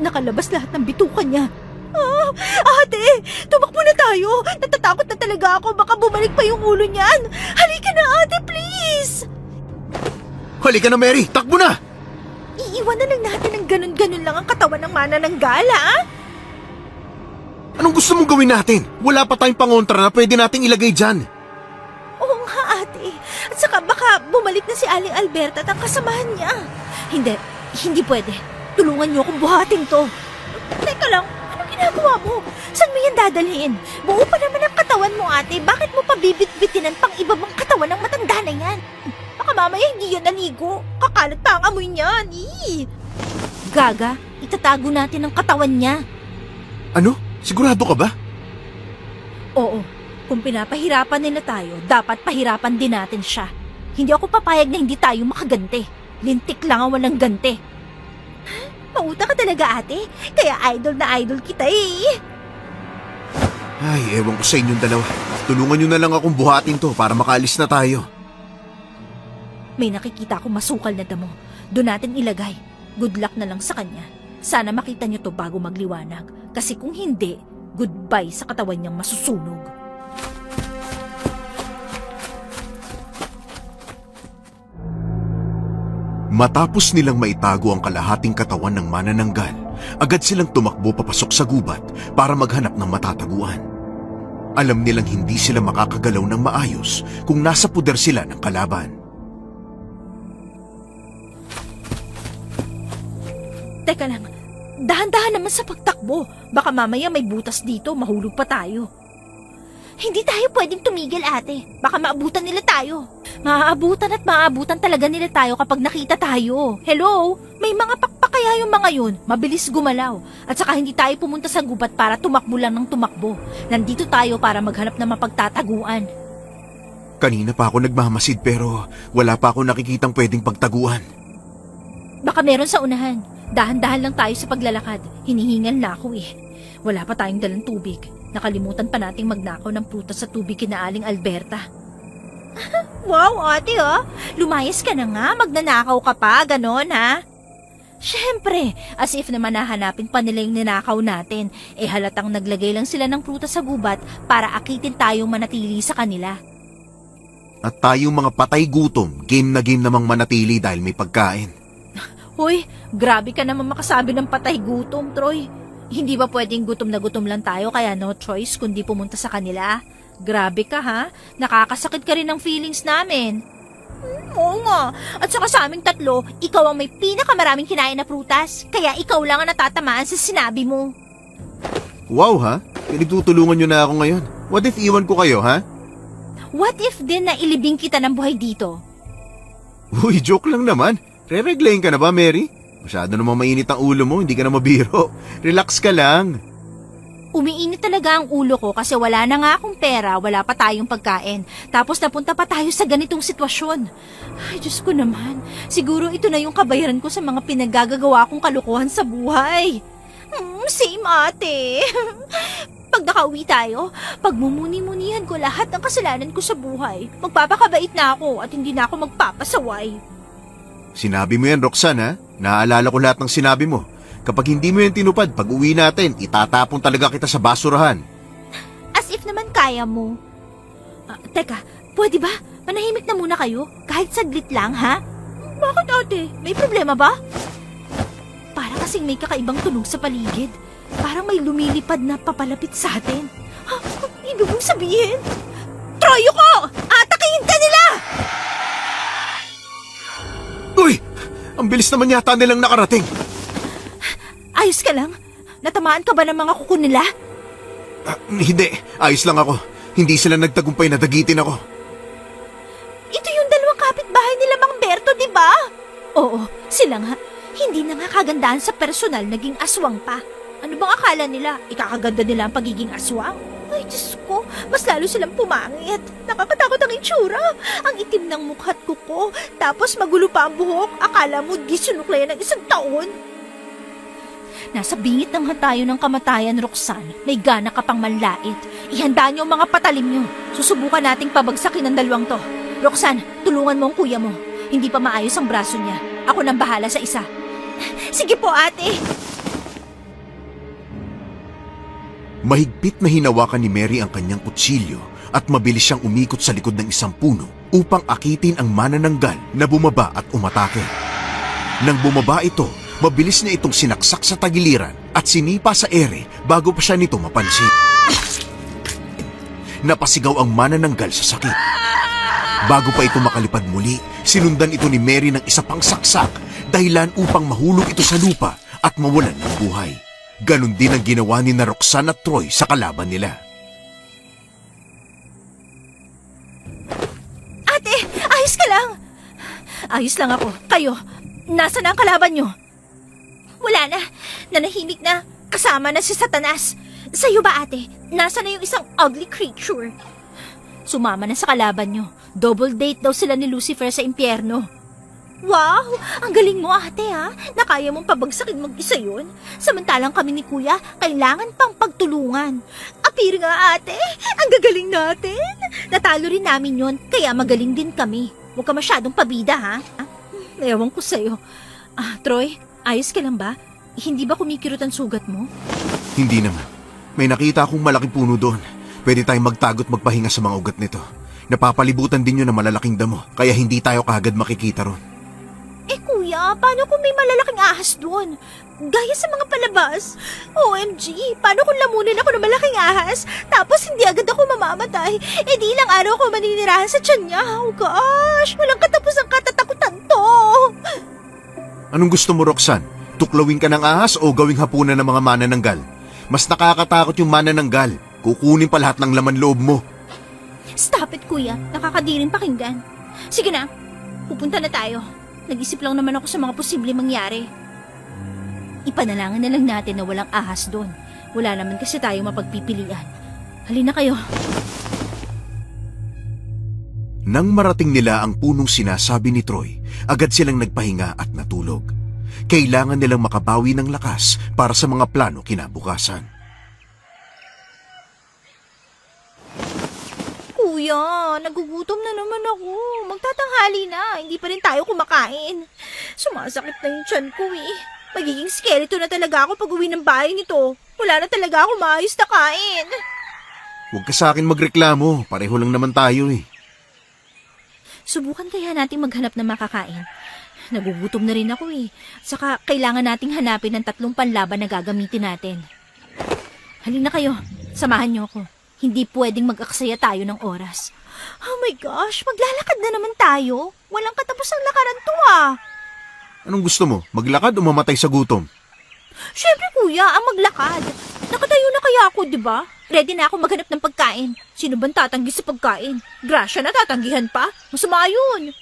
Nakalabas lahat ng bitukan niya. Ate, tumakbo na tayo. Natatakot na talaga ako. Baka bumalik pa yung ulo niyan. Halika na, ate, please. Halika na, Mary! Takbo na! Iiwan na lang natin ng ganun-ganun lang ang katawan ng manananggala, Anong gusto mong gawin natin? Wala pa tayong pangontra na pwede nating ilagay dyan. Oo nga, ate. At saka baka bumalik na si Aling Alberta at ang kasamahan niya. Hindi pwede. Tulungan niyo akong buhatin to. Teka lang, anong ginagawa mo? Saan mo yan dadalhin? Buo pa naman ang katawan mo, ate. Bakit mo pa bibit-bitin ang pang-iba mong katawan ng matanda na yan? Baka mamaya hindi yan naligo. Kakalat pa ang amoy niyan. Gaga, itatago natin ang katawan niya. Ano? Sigurado ka ba? Oo. Kung pinapahirapan nila tayo, dapat pahirapan din natin siya. Hindi ako papayag na hindi tayo makaganti. Lintik lang ang walang ganti. Mauta ka talaga, ate. Kaya idol na idol kita eh. Ay, ewan ko sa inyong dalawa. Tulungan nyo na lang akong buhatin to para makaalis na tayo. May nakikita akong masukal na damo. Doon natin ilagay. Good luck na lang sa kanya. Sana makita niyo to bago magliwanag. Kasi kung hindi, goodbye sa katawan niyang masusunog. Matapos nilang maitago ang kalahating katawan ng manananggal, agad silang tumakbo papasok sa gubat para maghanap ng matataguan. Alam nilang hindi sila makakagalaw ng maayos kung nasa puder sila ng kalaban. Teka lang, dahan-dahan naman sa pagtakbo. Baka mamaya may butas dito, mahulog pa tayo. Hindi tayo pwedeng tumigil, ate. Baka maabutan nila tayo. Maaabutan at maaabutan talaga nila tayo kapag nakita tayo. Hello? May mga pakpak kaya yung mga yun. Mabilis gumalaw. At saka hindi tayo pumunta sa gubat para tumakbo lang ng tumakbo. Nandito tayo para maghanap ng mapagtataguan. Kanina pa ako nagmamasid pero wala pa ako nakikitang pwedeng pagtaguan. Baka meron sa unahan. Dahan-dahan lang tayo sa paglalakad. Hinihingal na ako eh. Wala pa tayong dalang tubig. Nakalimutan pa nating magnakaw ng prutas sa tubig kina Aling Alberta. Wow, ate Lumayas ka na nga. Magnanakaw ka pa, ganon ha? Siyempre, as if naman nahanapin pa nila yung ninakaw natin. Halatang naglagay lang sila ng prutas sa gubat para akitin tayong manatili sa kanila. At tayong mga patay gutom, game na game namang manatili dahil may pagkain. Hoy, grabe ka naman makasabi ng patay gutom, Troy. Hindi ba pwedeng gutom na gutom lang tayo kaya no choice kundi pumunta sa kanila? Grabe ka ha, nakakasakit ka rin ng feelings namin. Oo nga, at saka sa aming tatlo, ikaw ang may pinakamaraming kinain na prutas. Kaya ikaw lang ang natatamaan sa sinabi mo. Wow ha, pinagtutulungan nyo na ako ngayon. What if iwan ko kayo ha? What if din na ilibing kita ng buhay dito? Uy, joke lang naman. Re-reglayin ka na ba, Mary? Masyado namang mainit ang ulo mo, hindi ka na mabiro. Relax ka lang. Umiinit talaga ang ulo ko kasi wala na nga akong pera, wala pa tayong pagkain. Tapos napunta pa tayo sa ganitong sitwasyon. Ay, Diyos ko naman. Siguro ito na yung kabayaran ko sa mga pinaggagawa kong kalukuhan sa buhay. Same ate. Pag nakauwi tayo, pagmumuni-munihan ko lahat ng kasalanan ko sa buhay. Magpapakabait na ako at hindi na ako magpapasaway. Sinabi mo yan, Roxanne ha? Naaalala ko lahat ng sinabi mo. Kapag hindi mo yan tinupad, pag uwi natin, itatapon talaga kita sa basurahan. As if naman kaya mo. Teka, pwede ba? Manahimik na muna kayo? Kahit saglit lang, ha? Bakit ate? May problema ba? Para kasing may kakaibang tunog sa paligid. Parang may lumilipad na papalapit sa atin. Ha? Ibig mong sabihin? Troyo ko! Atakihin ka nila! Uy! Ang bilis naman yata nilang nakarating. Ayos ka lang? Natamaan ka ba ng mga kuko nila? Hindi, ayos lang ako. Hindi sila nagtagumpay na dagitin ako. Ito yung dalawang kapitbahay nila Mang Berto, di ba? Oo, sila nga. Hindi na nga kagandahan sa personal, naging aswang pa. Ano bang akala nila? Ikakaganda nila ang pagiging aswang? Ay, Diyos ko, mas lalo silang pumangit. Nakakatakot ang itsura. Ang itim ng mukha't kuko. Tapos magulo pa ang buhok. Akala mo di sinuklayan ng 1 taon. Nasa bingit ng tayo ng kamatayan, Roxanne. May gana ka pang manlait. Ihanda niyo ang mga patalim niyo. Susubukan nating pabagsakin ang dalawang to. Roxanne, tulungan mo ang kuya mo. Hindi pa maayos ang braso niya. Ako nang bahala sa isa. Sige po, ate. Mahigpit na hinawakan ni Mary ang kanyang kutsilyo at mabilis siyang umikot sa likod ng isang puno upang akitin ang manananggal na bumaba at umatake. Nang bumaba ito, mabilis niya itong sinaksak sa tagiliran at sinipa sa ere bago pa siya nito mapansin. Napasigaw ang manananggal sa sakit. Bago pa ito makalipad muli, sinundan ito ni Mary ng isa pang saksak, dahilan upang mahulog ito sa lupa at mawalan ng buhay. Ganon din ang ginawa ni na Roxanne at Troy sa kalaban nila. Ate, ayos ka lang. Ayos lang ako. Kayo, nasa na ang kalaban nyo? Wala na. Nanahimik na. Kasama na si Satanas. Sa'yo ba, ate? Nasa na yung isang ugly creature? Sumama na sa kalaban nyo. Double date daw sila ni Lucifer sa impyerno. Wow! Ang galing mo, ate, ha? Nakaya mong pabagsakin mag-isa yun. Samantalang kami ni Kuya, kailangan pang pagtulungan. Apir nga, ate. Ang gagaling natin. Natalo rin namin yon, kaya magaling din kami. Huwag ka masyadong pabida, ha? Ewan ko sa'yo. Troy, ayos ka lang ba? Hindi ba kumikirot ang sugat mo? Hindi naman. May nakita akong malaking puno doon. Pwede tayong magtago't magpahinga sa mga ugat nito. Napapalibutan din yun ng malalaking damo, kaya hindi tayo kaagad makikita ron. Kuya, paano kung may malalaking ahas doon? Gaya sa mga palabas. OMG, paano kung lamunin ako ng malaking ahas, tapos hindi agad ako mamamatay? Di ilang araw ko maninirahan sa tiyan niya. Oh gosh, walang katapusang katatakutan to. Anong gusto mo, Roxanne? Tuklawin ka ng ahas o gawing hapunan ng mga manananggal? Mas nakakatakot yung manananggal. Kukunin pa lahat ng laman loob mo. Stop it, kuya. Nakakadiring pakinggan. Sige na, pupunta na tayo. Nag-isip lang naman ako sa mga posibleng mangyari. Ipanalangin na lang natin na walang ahas doon. Wala naman kasi tayo mapagpipilian. Halina kayo. Nang marating nila ang punong sinasabi ni Troy, agad silang nagpahinga at natulog. Kailangan nilang makabawi ng lakas para sa mga plano kinabukasan. kuya. Nagugutom na naman ako. Magtatanghali na. Hindi pa rin tayo kumakain. Sumasakit na yung tiyan ko eh. Magiging skeleton na talaga ako pag uwi ng bahay nito. Wala na talaga ako maayos na kain. Huwag ka sa akin magreklamo. Pareho lang naman tayo eh. Subukan kaya nating maghanap ng makakain. Nagugutom na rin ako eh. Saka kailangan nating hanapin ng 3 panlaban na gagamitin natin. Halina kayo. Samahan niyo ako. Hindi pwedeng mag-aksaya tayo ng oras. Oh my gosh, maglalakad na naman tayo. Walang katapusang lakaran to ah. Anong gusto mo? Maglakad o mamatay sa gutom? Siyempre kuya, ang maglakad. Nakatayo na kaya ako, di ba? Ready na ako maghanap ng pagkain. Sino bang tatanggi sa pagkain? Grasya na tatanggihan pa? Masama yun.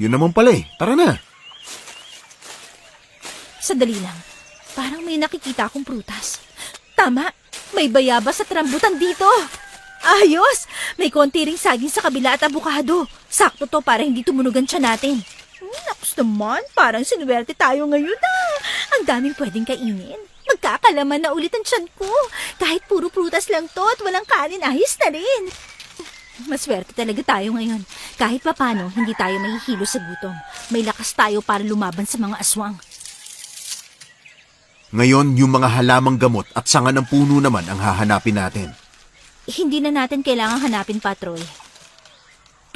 Yun naman pala eh. Tara na. Sandali lang. Parang may nakikita akong prutas. Tama, may bayabas at rambutan dito. Ayos! May konti ring saging sa kabila at abukado. Sakto to para hindi tumunog ang tiyan natin. Nakus naman, parang sinuwerte tayo ngayon ah. Ang daming pwedeng kainin. Magkakalaman na ulit ang tiyan ko. Kahit puro prutas lang to at walang kanin, ayos na rin. Maswerte talaga tayo ngayon. Kahit papano, hindi tayo mahihilo sa gutom. May lakas tayo para lumaban sa mga aswang. Ngayon, yung mga halamang gamot at sanga ng puno naman ang hahanapin natin. Hindi na natin kailangang hanapin pa, Troy.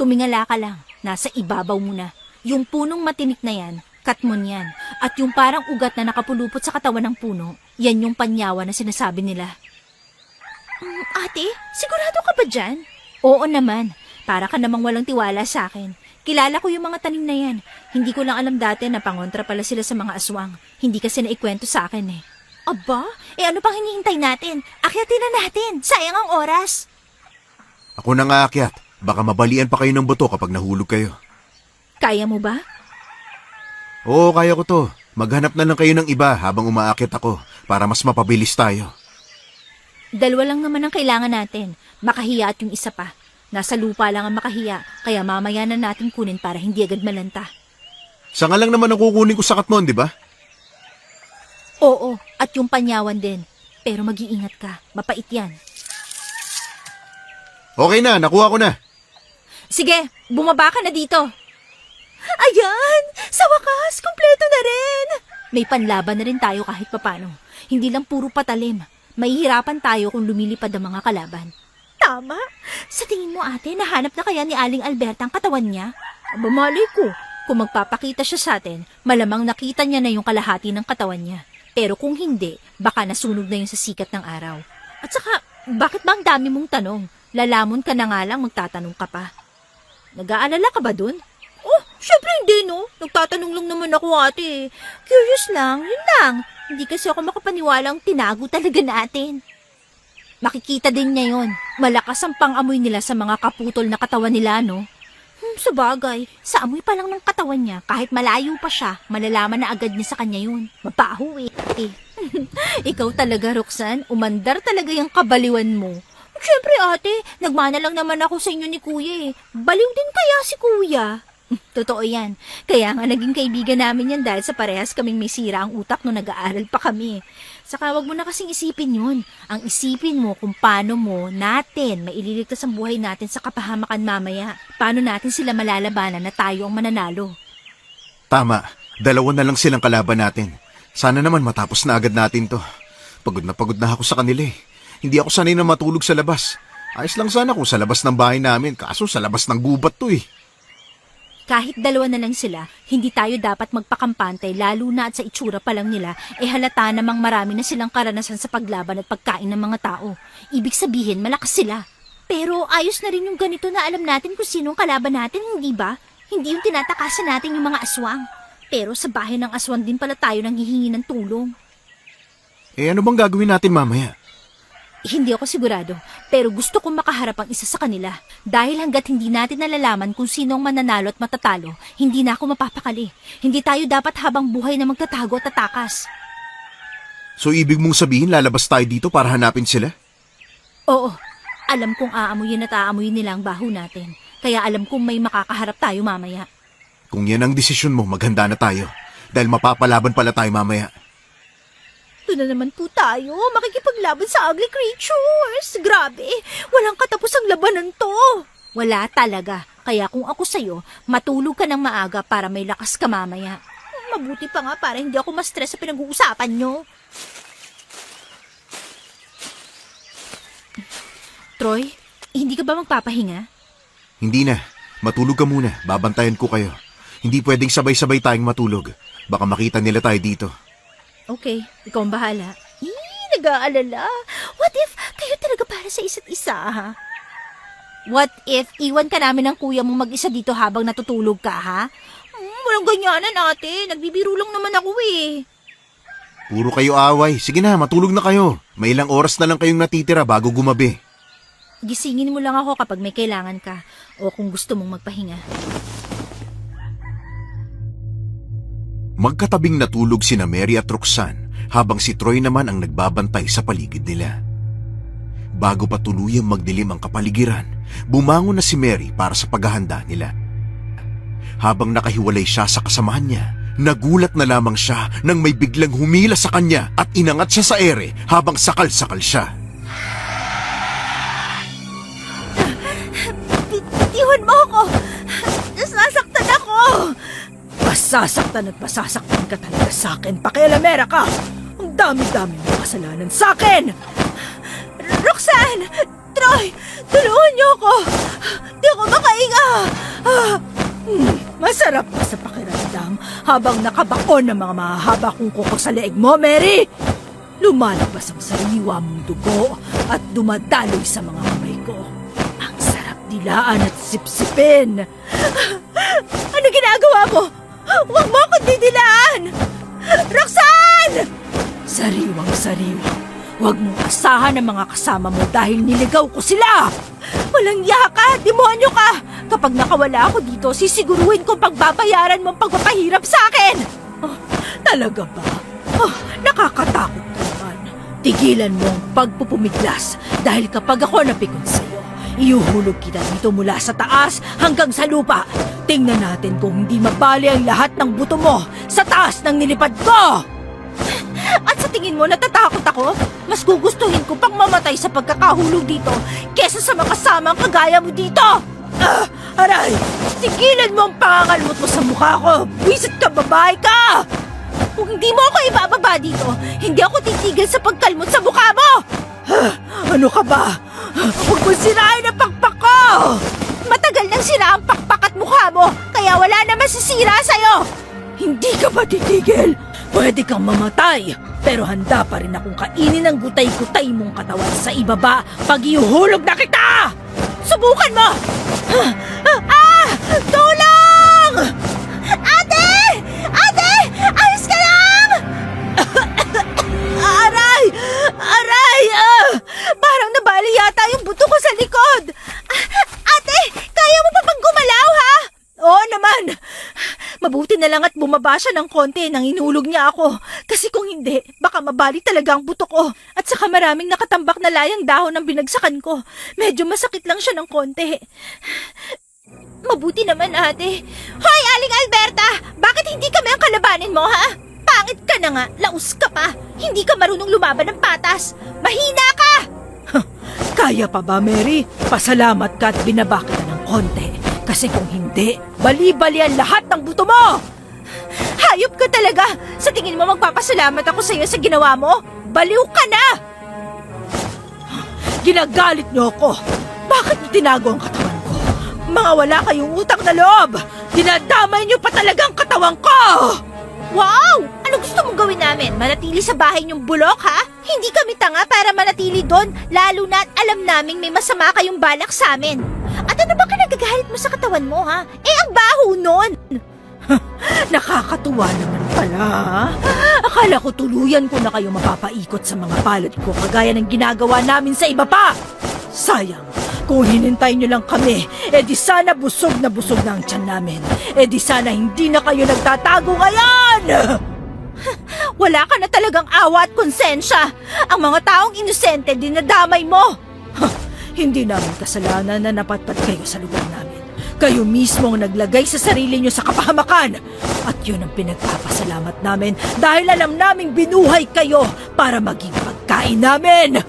Tumingala ka lang. Nasa ibabaw mo na. Yung punong matinik na yan, katmon yan. At yung parang ugat na nakapulupot sa katawan ng puno, yan yung panyawa na sinasabi nila. Ate, sigurado ka ba dyan? Oo naman. Para ka namang walang tiwala sa akin. Kilala ko yung mga tanim na yan. Hindi ko lang alam dati na pangontra pala sila sa mga aswang. Hindi kasi naikwento sa akin eh. Aba, ano pang hinihintay natin? Akyatin na natin. Sayang ang oras. Ako na nga akyat. Baka mabalian pa kayo ng buto kapag nahulog kayo. Kaya mo ba? Oo, kaya ko to. Maghanap na lang kayo ng iba habang umaakyat ako para mas mapabilis tayo. 2 lang naman ang kailangan natin. Makahiya at yung isa pa. Nasa lupa lang ang makahiya, kaya mamaya na natin kunin para hindi agad malanta. Sanga lang naman ang kukunin ko sa katmon, di ba? Oo, at yung panyawan din. Pero mag-iingat ka, mapait yan. Okay na, nakuha ko na. Sige, bumaba ka na dito. Ayan! Sa wakas, kumpleto na rin! May panlaban na rin tayo kahit papano. Hindi lang puro patalim. Mahihirapan tayo kung lumilipad ang mga kalaban. Tama. Sa tingin mo ate, nahanap na kaya ni Aling Alberta ang katawan niya? Aba malay ko. Kung magpapakita siya sa atin, malamang nakita niya na yung kalahati ng katawan niya. Pero kung hindi, baka nasunog na yun sa sikat ng araw. At saka, bakit ba ang dami mong tanong? Lalamon ka na nga lang, magtatanong ka pa. Nag-aalala ka ba dun? Oh, syempre hindi no. Nagtatanong lang naman ako ate. Curious lang, yun lang. Hindi kasi ako makapaniwalang tinago talaga natin. Makikita din niya yun. Malakas ang pang-amoy nila sa mga kaputol na katawan nila, no? Sa bagay, sa amoy pa lang ng katawan niya, kahit malayo pa siya, malalaman na agad niya sa kanya yun. Mabaho eh. Ikaw talaga, Roxanne, umandar talaga yung kabaliwan mo. Siyempre ate, nagmana lang naman ako sa inyo ni kuya eh. Baliw din kaya si kuya. Totoo yan. Kaya nga naging kaibigan namin yan dahil sa parehas kaming may sira ang utak nung nag-aaral pa kami. Saka wag mo na kasing isipin yun. Ang isipin mo kung paano mo natin maililigtas ang buhay natin sa kapahamakan mamaya. Paano natin sila malalabanan na tayo ang mananalo. Tama, 2 na lang silang kalaban natin. Sana naman matapos na agad natin to. Pagod na ako sa kanila eh. Hindi ako sanay na matulog sa labas. Ayos lang sana kung sa labas ng bahay namin, kaso sa labas ng gubat to eh. Kahit 2 na lang sila, hindi tayo dapat magpakampante lalo na at sa itsura pa lang nila, halata namang marami na silang karanasan sa paglaban at pagkain ng mga tao. Ibig sabihin, malakas sila. Pero ayos na rin yung ganito na alam natin kung sino ang kalaban natin, hindi ba? Hindi yung tinatakasan natin yung mga aswang. Pero sa bahay ng aswang din pala tayo nang hihingi ng tulong. Ano bang gagawin natin mamaya? Hindi ako sigurado, pero gusto kong makaharap ang isa sa kanila. Dahil hanggat hindi natin nalalaman kung sino ang mananalo at matatalo, hindi na ako mapapakali. Hindi tayo dapat habang buhay na magtatago at tatakas. So ibig mong sabihin lalabas tayo dito para hanapin sila? Oo, alam kong aamuyin at aamuyin nila ang baho natin. Kaya alam kong may makakaharap tayo mamaya. Kung yan ang desisyon mo, maghanda na tayo. Dahil mapapalaban pala tayo mamaya. Doon na naman po tayo, makikipaglaban sa ugly creatures. Grabe, walang katapos ang labanan to. Wala talaga. Kaya kung ako sa'yo, matulog ka ng maaga para may lakas ka mamaya. Mabuti pa nga para hindi ako ma-stress sa pinag-uusapan nyo. Troy, hindi ka ba magpapahinga? Hindi na. Matulog ka muna. Babantayan ko kayo. Hindi pwedeng sabay-sabay tayong matulog. Baka makita nila tayo dito. Okay, ikaw ang bahala. Nag-aalala. What if kayo talaga para sa isa't isa, ha? What if iwan ka namin ng kuya mong mag-isa dito habang natutulog ka, ha? Walang ganyanan, ate. Nagbibiro lang naman ako, eh. Puro kayo away. Sige na, matulog na kayo. May ilang oras na lang kayong natitira bago gumabi. Gisingin mo lang ako kapag may kailangan ka o kung gusto mong magpahinga. Magkatabing natulog sina Mary at Roxanne habang si Troy naman ang nagbabantay sa paligid nila. Bago pa tuluyang magdilim ang kapaligiran, bumangon na si Mary para sa paghahanda nila. Habang nakahiwalay siya sa kasamahan niya, nagulat na lamang siya nang may biglang humila sa kanya at inangat siya sa ere habang sakal-sakal siya. Bitiwan mo ako! Nasasaktan ako! Masasaktan at masasaktan ka talaga sa akin. Pakialamera ka! Ang dami-dami ng kasalanan sa akin! Roxanne! Troy! Tulungan niyo ako! Di ako makahinga! Masarap pa sa pakiramdam habang nakabakon ng mga mahahaba kong kuko sa leeg mo, Mary! Lumalabas ang sariwa mong dugo at dumadaloy sa mga kamay ko. Ang sarap dilaan at sipsipin. Ano ginagawa mo? Huwag mo akong didilaan! Roxanne! Sariwang-sariwa. Huwag mong asahan ang mga kasama mo dahil niligaw ko sila! Walang iya ka! Demonyo ka! Kapag nakawala ako dito, sisiguruhin ko pagbabayaran mo ang pagpapahirap sa akin! Oh, talaga ba? Oh, nakakatakot ka naman. Tigilan mo ang pagpupumiglas dahil kapag ako napikon sa'yo, iuhulog kita dito mula sa taas hanggang sa lupa. Tingnan natin kung hindi mabali ang lahat ng buto mo sa taas ng nilipad ko! At sa tingin mo, natatakot ako? Mas gugustuhin ko pang mamatay sa pagkakahulog dito kesa sa makasama ang kagaya mo dito! Aray! Tigilan mo ang pangangalmot mo sa mukha ko! Wisit ka, babae ka! Kung hindi mo ako ibababa dito, hindi ako titigil sa pagkalmot sa mukha mo! Ano ka ba? Huwag mo sirain ang pakpak ko! Matagal nang sira ang pakpak at mukha mo, kaya wala na masisira sa'yo! Hindi ka ba titigil? Pwede kang mamatay, pero handa pa rin akong kainin ang gutay-gutay mong katawan sa ibaba pag iuhulog na kita! Subukan mo! Tulong! Ate! Ate! Ayos ka lang! Aray! Aray! Parang nabali yata yung buto ko sa likod! Ate! Kaya mo pa bang gumalaw, ha? Oo naman! Mabuti na lang at bumaba siya ng konti nang inulog niya ako. Kasi kung hindi, baka mabali talaga ang buto ko. At saka maraming nakatambak na layang dahon ang binagsakan ko. Medyo masakit lang siya ng konti. Mabuti naman, ate. Hoy, Aling Alberta! Bakit hindi kami ang kalabanin mo, ha? Pangit ka na nga, laos ka pa. Hindi ka marunong lumaban ng patas. Mahina ka! Kaya pa ba, Mary? Pasalamat ka at binaba kita ng konti. Kasi kung hindi, bali-bali ang lahat ng buto mo! Hayop ka talaga! Sa tingin mo magpapasalamat ako sa iyo sa ginawa mo? Baliw ka na! Ginagalit niyo ako! Bakit niyo tinago ang katawan ko? Mga wala kayong utang na loob! Dinadamay niyo pa talaga ang katawan ko! Wow! Ano gusto mong gawin namin? Manatili sa bahay niyong bulok, ha? Hindi kami tanga para manatili doon, lalo na at alam naming may masama kayong balak sa amin. At ano ba ka nagagalit mo sa katawan mo, ha? Eh, ang baho nun! Nakakatuwa naman pala. Akala ko tuluyan ko na kayo mapapaikot sa mga palad ko kagaya ng ginagawa namin sa iba pa. Sayang, kung hinintay nyo lang kami, di sana busog na ang tiyan namin. Di sana hindi na kayo nagtatago ngayon! Wala ka na talagang awa at konsensya. Ang mga taong inosente dinadamay mo. Hindi namin kasalanan na napatpat kayo sa lugar namin. Kayo mismo ang naglagay sa sarili nyo sa kapahamakan. At yun ang pinagpapasalamat namin dahil alam naming binuhay kayo para maging pagkain namin.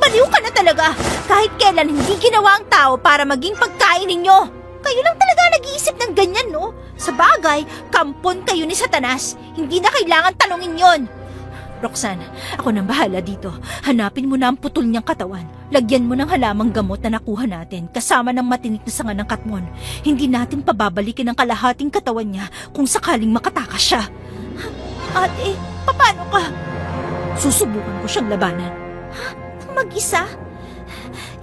Baliw ka na talaga! Kahit kailan hindi ginawa ang tao para maging pagkain ninyo. Kayo lang talaga nag-iisip ng ganyan, no? Sa bagay, kampon kayo ni Satanas. Hindi na kailangan tanungin yon. Roxanne, ako nang bahala dito. Hanapin mo na ang putol niyang katawan. Lagyan mo ng halamang gamot na nakuha natin kasama ng matinik na sanga ng katmon. Hindi natin pababalikin ang kalahating katawan niya kung sakaling makatakas siya. Ate, paano ka? Susubukan ko siyang labanan. Mag-isa?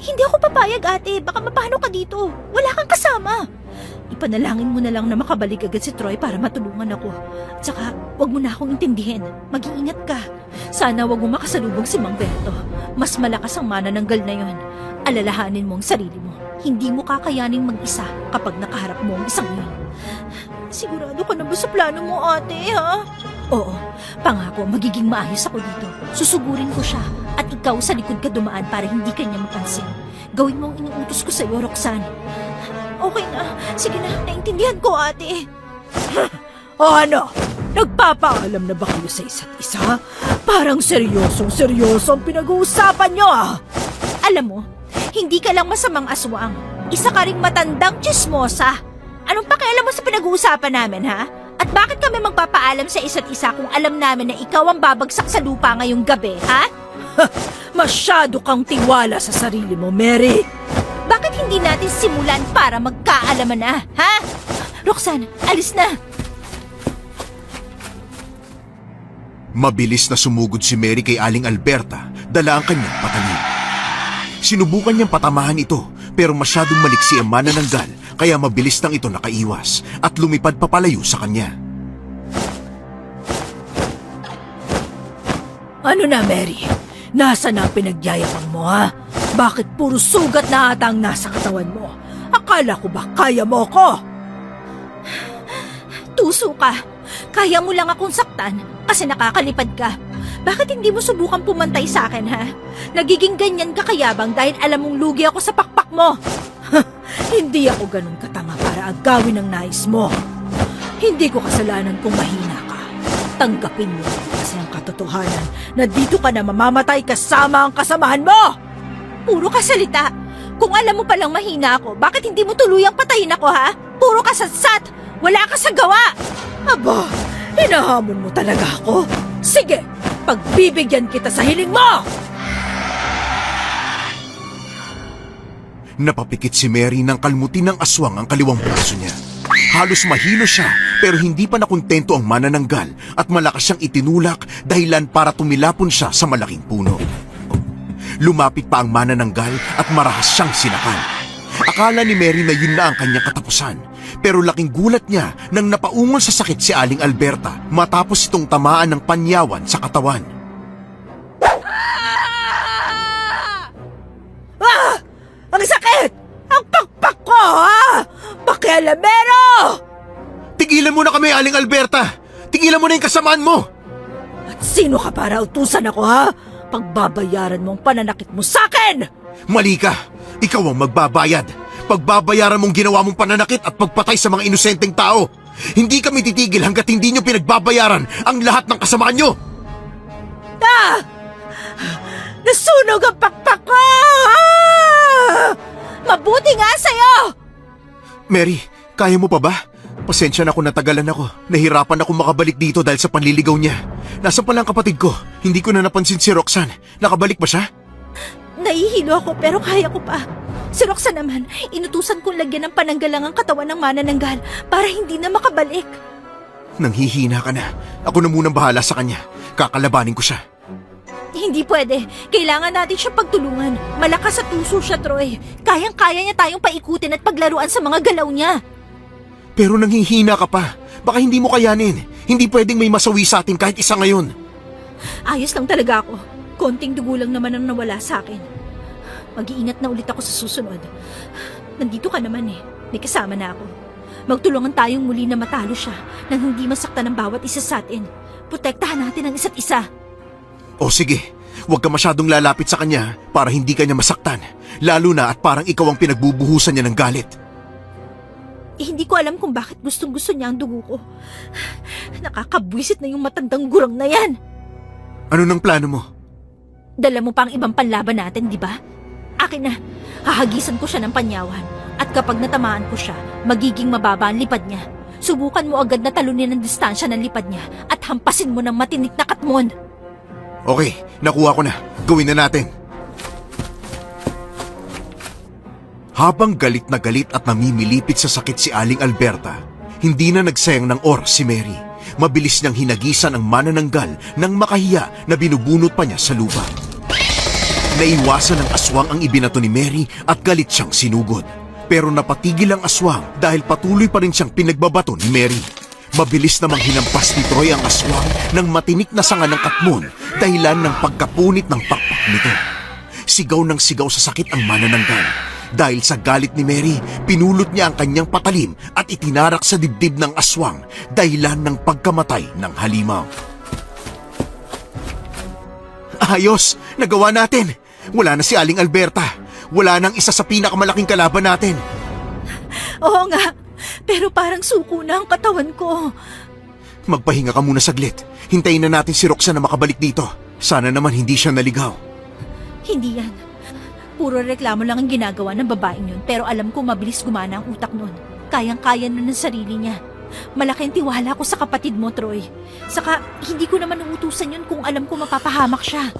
Hindi ako papayag, ate. Baka mapano ka dito. Wala kang kasama. Ipanalangin mo na lang na makabalik agad si Troy para matulungan ako. At saka, wag mo na akong intindihin. Mag-iingat ka. Sana wag mo makasalubong si Mang Berto. Mas malakas ang manananggal na yon. Alalahanin mo ang sarili mo. Hindi mo kakayanin mag-isa kapag nakaharap mo ang isang yun. Sigurado ka na ba sa plano mo, ate, ha? Oo. Pangako, magiging maayos ako dito. Susugurin ko siya at ikaw sa likod ka dumaan para hindi kanya mapansin. Gawin mo ang inuutos ko sa'yo, Roxanne. Okay na. Sige na, naintindihan ko, ate. O ano? Nagpapaalam na ba kayo sa isa't isa? Parang seryosong pinag-uusapan nyo, ah. Alam mo, hindi ka lang masamang aswang. Isa ka ring matandang tsismosa. Anong pakialam mo sa pinag-uusapan namin, ha? At bakit kami magpapaalam sa isa't isa kung alam namin na ikaw ang babagsak sa lupa ngayong gabi, ha? Masyado kang tiwala sa sarili mo, Mary. Bakit hindi natin simulan para magkaalaman na, ha? Roxanne, alis na! Mabilis na sumugod si Mary kay Aling Alberta, dala ang kanyang patalim. Sinubukan niyang patamahan ito, pero masyadong maliksi ang manananggal, kaya mabilis nang ito nakaiwas at lumipad papalayo sa kanya. Ano na, Mary? Nasaan ang pinagyayabang mo, ha? Bakit puro sugat na ata ang nasa katawan mo? Akala ko ba kaya mo ko? Tuso ka. Kaya mo lang akong saktan kasi nakakalipad ka. Bakit hindi mo subukan pumantay sa akin, ha? Nagiging ganyan ka kayabang dahil alam mong lugi ako sa pakpak mo. Hindi ako ganun katanga para agawin ang nais mo. Hindi ko kasalanan kung mahina ka. Tanggapin mo kasi ang katotohanan na dito ka na mamamatay kasama ang kasamahan mo! Puro ka salita. Kung alam mo palang mahina ako, bakit hindi mo tuluyang patayin ako, ha? Puro ka satsat. Wala ka sa gawa. Aba, hinahamon mo talaga ako. Sige, pagbibigyan kita sa hiling mo! Napapikit si Mary nang kalmutin ng aswang ang kaliwang braso niya. Halos mahilo siya pero hindi pa nakontento ang manananggal at malakas siyang itinulak dahilan para tumilapon siya sa malaking puno. Lumapit pa ang manananggal at marahas siyang sinakal. Akala ni Mary na yun na ang kanyang katapusan. Pero laking gulat niya nang napaungol sa sakit si Aling Alberta matapos itong tamaan ng panyawan sa katawan. Ah! Ang sakit! Ang pakpak ko, ha? Pakialamero! Tigilan mo na kami, Aling Alberta! Tigilan mo na yung kasamaan mo! At sino ka para utusan ako, ha? Pagbabayaran mo ang pananakit mo sa akin! Mali ka! Ikaw ang magbabayad! Pagbabayaran mong ginawa mong pananakit at pagpatay sa mga inosenteng tao! Hindi kami titigil hanggat hindi nyo pinagbabayaran ang lahat ng kasamaan nyo! Ah! Nasunog ang pakpak ko! Ah! Mabuti nga sa'yo! Mary, kaya mo pa ba? Pasensya na kung natagalan ako. Nahirapan ako makabalik dito dahil sa panliligaw niya. Nasa pala ang kapatid ko? Hindi ko na napansin si Roxanne. Nakabalik ba siya? Nahihilo ako pero kaya ko pa. Si Roxanne naman, inutusan kong lagyan ng pananggalang ang katawan ng manananggal para hindi na makabalik. Nanghihina ka na. Ako na munang bahala sa kanya. Kakalabanin ko siya. Hindi pwede. Kailangan natin siya pagtulungan. Malakas sa tuso siya, Troy. Kayang-kaya niya tayong paikutin at paglaruan sa mga galaw niya. Pero nanghihina ka pa. Baka hindi mo kayanin. Hindi pwedeng may masawi sa atin kahit isa ngayon. Ayos lang talaga ako. Konting dugo lang naman ang nawala sa akin. Mag-iingat na ulit ako sa susunod. Nandito ka naman eh. May kasama na ako. Magtulungan tayong muli na matalo siya nang hindi masaktan ng bawat isa sa atin. Protektahan natin ang isa't isa. O sige, huwag ka masyadong lalapit sa kanya para hindi ka niya masaktan. Lalo na at parang ikaw ang pinagbubuhusan niya ng galit. Hindi ko alam kung bakit gustong-gusto niya ang dugo ko. Nakakabwisit na yung matandang gurang na yan. Ano nang plano mo? Dala mo pa ang ibang panlaban natin, di ba? Akin na, hahagisan ko siya ng panyawan. At kapag natamaan ko siya, magiging mababa ang lipad niya. Subukan mo agad na talunin ang distansya ng lipad niya at hampasin mo ng matinik na katmon. Okay, nakuha ko na. Gawin na natin. Habang galit na galit at namimilipit sa sakit si Aling Alberta, hindi na nagsayang ng oras si Mary. Mabilis niyang hinagisan ang manananggal nang makahiya na binubunot pa niya sa lupa. Naiwasan ng aswang ang ibinato ni Mary at galit siyang sinugod. Pero napatigil ang aswang dahil patuloy pa rin siyang pinagbabato ni Mary. Mabilis namang hinampas ni Troy ang aswang ng matinik na sanga ng katmon dahilan ng pagkapunit ng pakpak nito. Sigaw ng sigaw sa sakit ang manananggal. Dahil sa galit ni Mary, pinulot niya ang kanyang patalim at itinarak sa dibdib ng aswang dahilan ng pagkamatay ng halimaw. Ayos! Nagawa natin! Wala na si Aling Alberta. Wala nang isa sa pinakamalaking kalaban natin. Oo nga, pero parang suko na ang katawan ko. Magpahinga ka muna saglit. Hintayin na natin si Roxanne na makabalik dito. Sana naman hindi siya naligaw. Hindi yan. Puro reklamo lang ang ginagawa ng babaeng yun, pero alam ko mabilis gumana ang utak nun. Kayang-kaya na ng sarili niya. Malaking tiwala ko sa kapatid mo, Troy. Saka, hindi ko naman uutusan yun kung alam ko mapapahamak siya.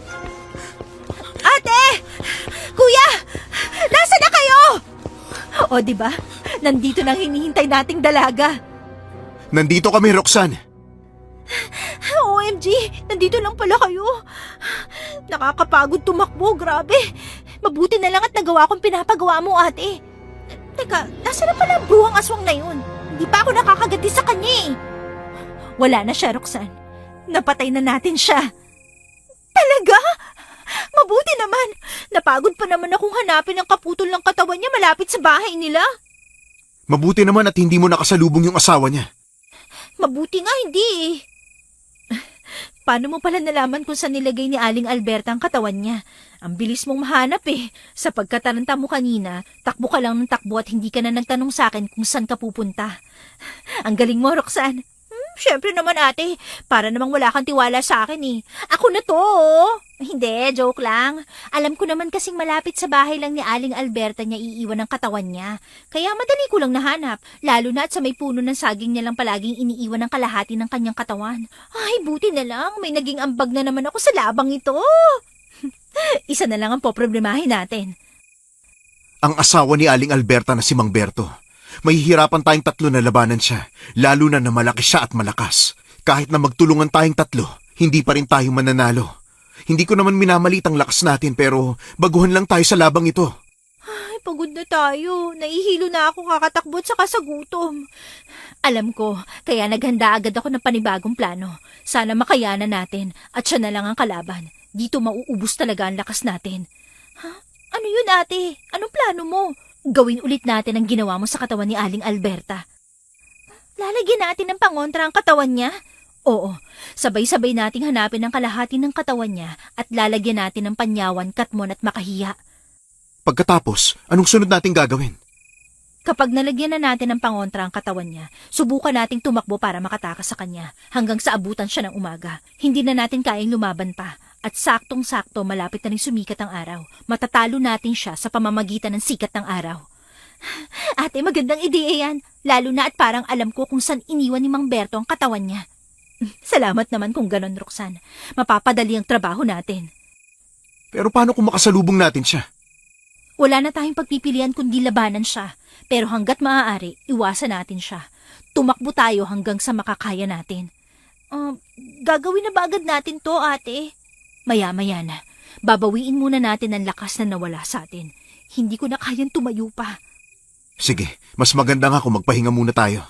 Ate! Kuya! Nasaan na kayo? O, diba? Nandito na ang hinihintay nating dalaga. Nandito kami, Roxanne. OMG! Nandito lang pala kayo. Nakakapagod tumakbo, grabe. Mabuti na lang at nagawa kong pinapagawa mo, ate. Teka, nasa na pala ang bruhang aswang na yun? Hindi pa ako nakakagati sa kanya eh. Wala na siya, Roxanne. Napatay na natin siya. Talaga? Mabuti naman. Napagod pa naman akong hanapin ang kaputol ng katawan niya malapit sa bahay nila. Mabuti naman at hindi mo nakasalubong yung asawa niya. Mabuti nga hindi eh. Paano mo pala nalaman kung saan nilagay ni Aling Alberta ang katawan niya? Ang bilis mong mahanap eh. Sa pagkataranta mo kanina, takbo ka lang ng takbo at hindi ka na nagtanong sa akin kung saan ka pupunta. Ang galing mo, Roxanne. Siyempre naman ate, para namang wala kang tiwala sa akin eh. Ako na to oh. Hindi, joke lang. Alam ko naman kasing malapit sa bahay lang ni Aling Alberta niya iiwan ang katawan niya. Kaya madali ko lang nahanap, lalo na at sa may puno ng saging niya lang palaging iniiwan ang kalahati ng kanyang katawan. Ay, buti na lang, may naging ambag na naman ako sa labang ito. Isa na lang ang poproblemahin natin. Ang asawa ni Aling Alberta na si Mang Berto. Mahihirapan tayong tatlo na labanan siya, lalo na malaki siya at malakas. Kahit na magtulungan tayong tatlo, hindi pa rin tayo mananalo. Hindi ko naman minamalit ang lakas natin pero baguhan lang tayo sa labang ito. Ay, pagod na tayo. Naihilo na ako kakatakbo at saka sa gutom. Alam ko, kaya naghanda agad ako ng panibagong plano. Sana makayanan natin at siya na lang ang kalaban. Dito mauubos talaga ang lakas natin. Ha? Ano yun ate? Anong plano mo? Gawin ulit natin ang ginawa mo sa katawan ni Aling Alberta. Lalagyan natin ng pangontra ang katawan niya? Oo, sabay-sabay nating hanapin ang kalahati ng katawan niya at lalagyan natin ng panyawan, katmon at makahiya. Pagkatapos, anong sunod nating gagawin? Kapag nalagyan na natin ng pangontra ang katawan niya, subukan nating tumakbo para makatakas sa kanya hanggang sa abutan siya ng umaga. Hindi na natin kayang lumaban pa at saktong-sakto malapit na rin sumikat ang araw. Matatalo natin siya sa pamamagitan ng sikat ng araw. Ate, magandang ideya yan. Lalo na at parang alam ko kung saan iniwan ni Mang Berto ang katawan niya. Salamat naman kung ganon, Roxanne. Mapapadali ang trabaho natin. Pero paano kung makasalubong natin siya? Wala na tayong pagpipilian kundi labanan siya. Pero hanggat maaari, iwasan natin siya. Tumakbo tayo hanggang sa makakaya natin. Gagawin na ba agad natin to, ate? Maya-maya na. Babawiin muna natin ang lakas na nawala sa atin. Hindi ko na kayang tumayo pa. Sige, mas maganda nga kung magpahinga muna tayo.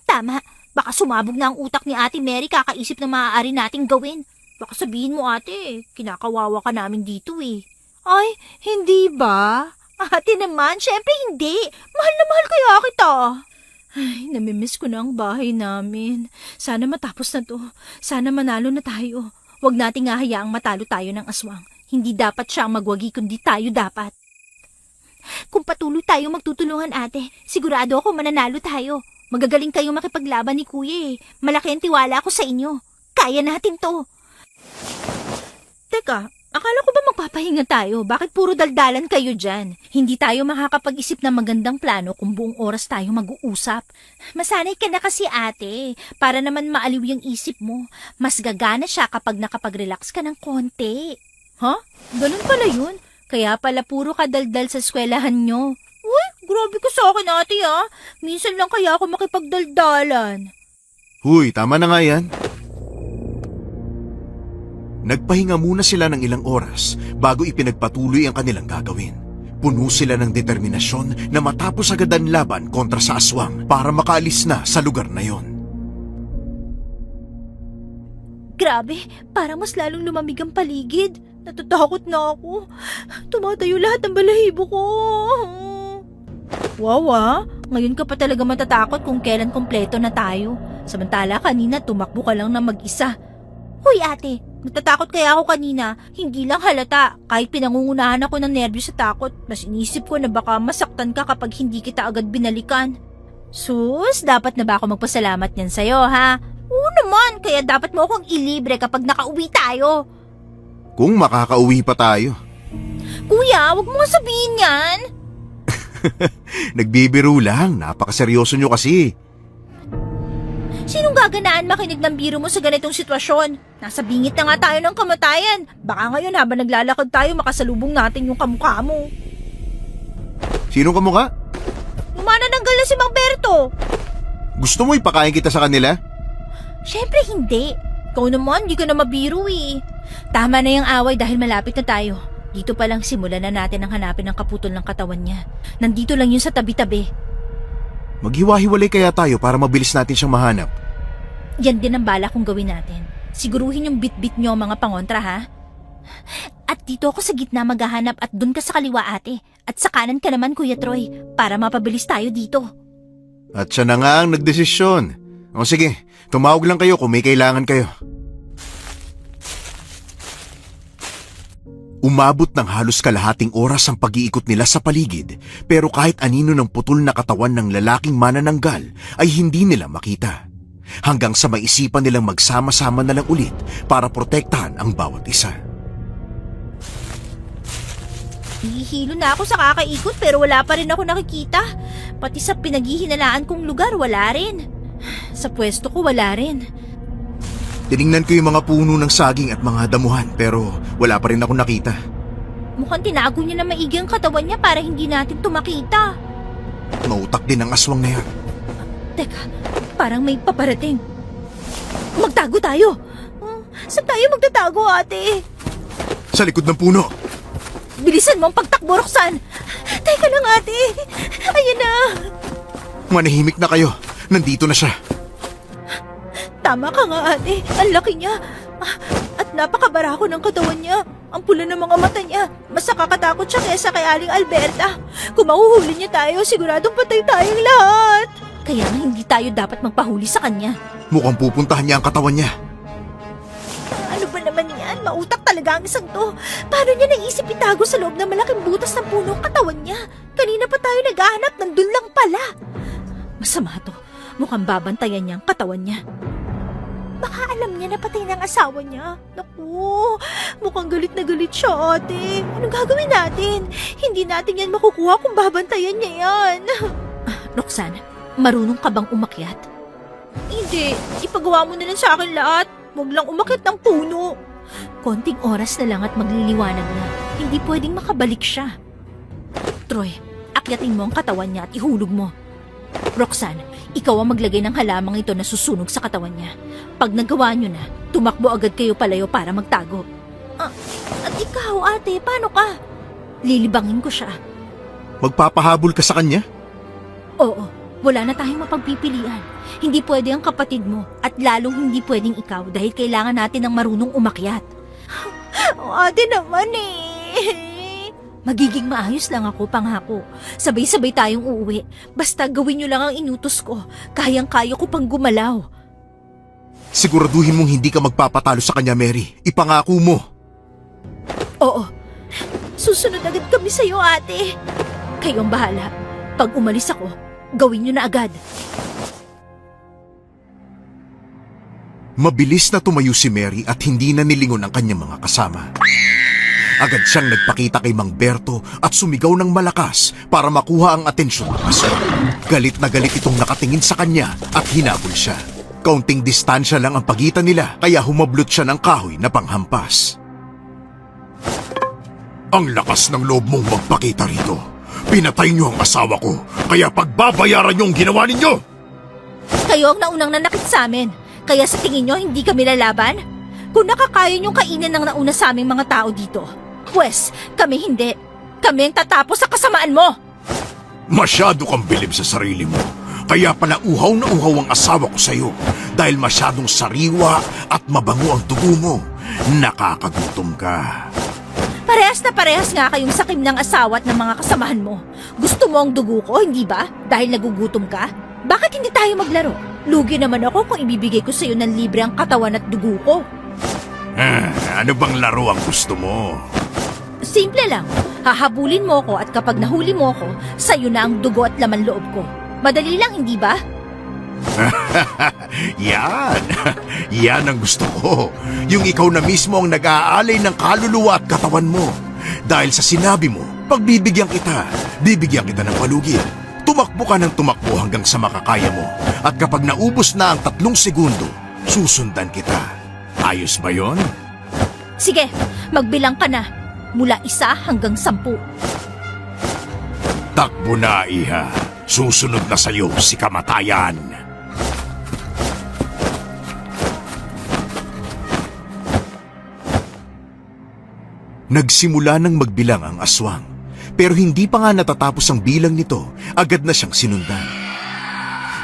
Tama. Baka sumabog na ang utak ni Ate Mary kakaisip na maaari nating gawin. Baka sabihin mo, ate, kinakawawa ka namin dito eh. Ay, hindi ba? Ate naman, syempre hindi. Mahal na mahal kaya kita. Ay, namimiss ko na ang bahay namin. Sana matapos na to. Sana manalo na tayo. Huwag nating hahayaang matalo tayo ng aswang. Hindi dapat siya ang magwagi kundi tayo dapat. Kung patuloy tayo magtutulungan, ate, sigurado ako mananalo tayo. Magagaling kayo makipaglaban ni Kuya eh. Malaki ang tiwala ko sa inyo. Kaya natin to. Teka, Akala ko ba magpapahinga tayo? Bakit puro daldalan kayo dyan? Hindi tayo makakapag-isip ng magandang plano kung buong oras tayo mag-uusap. Masanay ka na kasi ate, para naman maaliw yung isip mo. Mas gagana siya kapag nakapag-relax ka ng konti. Ha? Ganun pala yun? Kaya pala puro kadaldal sa eskwelahan nyo. Uy, grabe ka sa akin ate ah. Minsan lang kaya ako makipagdaldalan. Huy, tama na nga yan. Nagpahinga muna sila ng ilang oras bago ipinagpatuloy ang kanilang gagawin. Puno sila ng determinasyon na matapos agad ang laban kontra sa aswang para makaalis na sa lugar na yon. Grabe, parang mas lalong lumamig ang paligid. Natatakot na ako. Tumatayo lahat ng balahibo ko. Wow ngayon ka pa talaga matatakot kung kailan kompleto na tayo. Samantala kanina tumakbo ka lang na mag-isa. Hoy ate, natatakot kaya ako kanina. Hindi lang halata. Kahit pinangungunahan ako ng nervyos sa takot, mas inisip ko na baka masaktan ka kapag hindi kita agad binalikan. Sus, dapat na ba ako magpasalamat niyan sa'yo, ha? Oo naman, kaya dapat mo akong ilibre kapag nakauwi tayo. Kung makakauwi pa tayo. Kuya, wag mo nga sabihin yan. Nagbibiro lang, napakaseryoso nyo kasi. Sinong gaganaan makinig ng biro mo sa ganitong sitwasyon? Nasa bingit na nga tayo ng kamatayan. Baka ngayon habang naglalakad tayo makasalubong natin yung kamukha mo. Sino kamukha? Yung manananggal na si Mang Berto. Gusto mo ipakain kita sa kanila? Syempre hindi. Ikaw naman, di ka na mabiro eh. Tama na yung away dahil malapit na tayo. Dito pa lang simulan na natin ang hanapin ng kaputol ng katawan niya. Nandito lang yun sa tabi-tabi. Maghiwa-hiwalay kaya tayo para mabilis natin siyang mahanap. Yan din ang bala kong gawin natin. Siguruhin yung bit-bit nyo mga pangontra ha. At dito ako sa gitna maghahanap at dun ka sa kaliwa ate. At sa kanan ka naman Kuya Troy para mapabilis tayo dito. At siya na nga ang nagdesisyon. O sige, tumawag lang kayo kung may kailangan kayo. Umabot ng halos kalahating oras ang pag-iikot nila sa paligid, pero kahit anino ng putol na katawan ng lalaking manananggal ay hindi nila makita. Hanggang sa maisipan nilang magsama-sama na lang ulit para protektahan ang bawat isa. Hihilo na ako sa kakaikot pero wala pa rin ako nakikita. Pati sa pinaghihinalaan kong lugar wala rin. Sa pwesto ko wala rin. Tiningnan ko yung mga puno ng saging at mga damuhan pero wala pa rin ako nakita. Mukhang tinago niya na maigi ang katawan niya para hindi natin tumakita. Mautak din ang aswang na yan. Teka, parang may paparating. Magtago tayo! Saan tayo magtatago, ate? Sa likod ng puno. Bilisan mo ang pagtakbo, Roxanne! Teka lang, ate! Ayan na! Manahimik na kayo. Nandito na siya. Tama ka nga, ate. Ang laki niya. At napakabarako ng katawan niya. Ang pula ng mga mata niya. Mas nakakatakot siya kaysa kay Aling Alberta. Kung mahuhuli niya tayo, siguradong patay tayong lahat. Kaya nga hindi tayo dapat magpahuli sa kanya. Mukhang pupuntahan niya ang katawan niya. Ano ba naman yan? Mautak talaga ang isang to. Paano niya naisip itago sa loob ng malaking butas ng puno ang katawan niya? Kanina pa tayo naghahanap, nandun lang pala. Masama to. Mukhang babantayan niya ang katawan niya. Baka alam niya na patay ng asawa niya. Naku, mukhang galit na galit siya, ate. Anong gagawin natin? Hindi natin yan makukuha kung babantayan niya yan. Roxanne, marunong ka bang umakyat? Hindi, ipagawa mo na lang sa akin lahat. Huwag lang umakyat ng puno. Konting oras na lang at magliliwanag na. Hindi pwedeng makabalik siya. Troy, akyatin mo ang katawan niya at ihulog mo. Roxanne, ikaw ang maglagay ng halamang ito na susunog sa katawan niya. Pag nagawa niyo na, tumakbo agad kayo palayo para magtago. At ikaw, ate, paano ka? Lilibangin ko siya. Magpapahabol ka sa kanya? Oo, wala na tayong mapagpipilian. Hindi pwede ang kapatid mo at lalong hindi pwedeng ikaw dahil kailangan natin ng marunong umakyat. Ate naman eh. Magiging maayos lang ako, pangako. Sabay-sabay tayong uuwi. Basta gawin niyo lang ang inutos ko. Kayang-kaya ko pang gumalaw. Siguraduhin mong hindi ka magpapatalo sa kanya, Mary. Ipangako mo. Oo. Susunod agad kami sa'yo, ate. Kayong bahala. Pag umalis ako, gawin niyo na agad. Mabilis na tumayo si Mary at hindi na nilingon ang kanyang mga kasama. Agad siyang nagpakita kay Mang Berto at sumigaw ng malakas para makuha ang atensyon ng aswang. Galit na galit itong nakatingin sa kanya at hinabol siya. Kaunting distansya lang ang pagitan nila kaya humablot siya ng kahoy na panghampas. Ang lakas ng loob mong magpakita rito. Pinatay niyo ang asawa ko, kaya pagbabayaran niyo ang ginawa ninyo! Kayo ang naunang nanakit sa amin. Kaya sa tingin nyo, hindi kami lalaban? Kung nakakaya nyong kainin ng nauna sa aming mga tao dito, pwes, kami hindi. Kami ang tatapos sa kasamaan mo! Masyado kang bilib sa sarili mo. Kaya pala uhaw na uhaw ang asawa ko sa'yo dahil masyadong sariwa at mabango ang dugo mo. Nakakagutom ka. Parehas na parehas nga kayong sakim ng asawa at ng mga kasamahan mo. Gusto mo ang dugo ko, hindi ba? Dahil nagugutom ka? Bakit hindi tayo maglaro? Lugi naman ako kung ibibigay ko sa'yo ng libre ang katawan at dugo ko. Ano bang laro ang gusto mo? Simple lang. Hahabulin mo ko at kapag nahuli mo ko, sa'yo na ang dugo at laman loob ko. Madali lang, hindi ba? Yan! Yan ang gusto ko. Yung ikaw na mismo ang nag-aalay ng kaluluwa at katawan mo. Dahil sa sinabi mo, pagbibigyan kita, bibigyan kita ng palugid. Tumakbo ka ng tumakbo hanggang sa makakaya mo. At kapag naubos na ang 3 segundo, susundan kita. Ayos ba yon? Sige, magbilang ka na. Mula 1 hanggang 10. Takbo na, iha. Susunod na sa'yo si kamatayan. Nagsimula nang magbilang ang aswang. Pero hindi pa nga natatapos ang bilang nito, agad na siyang sinundan.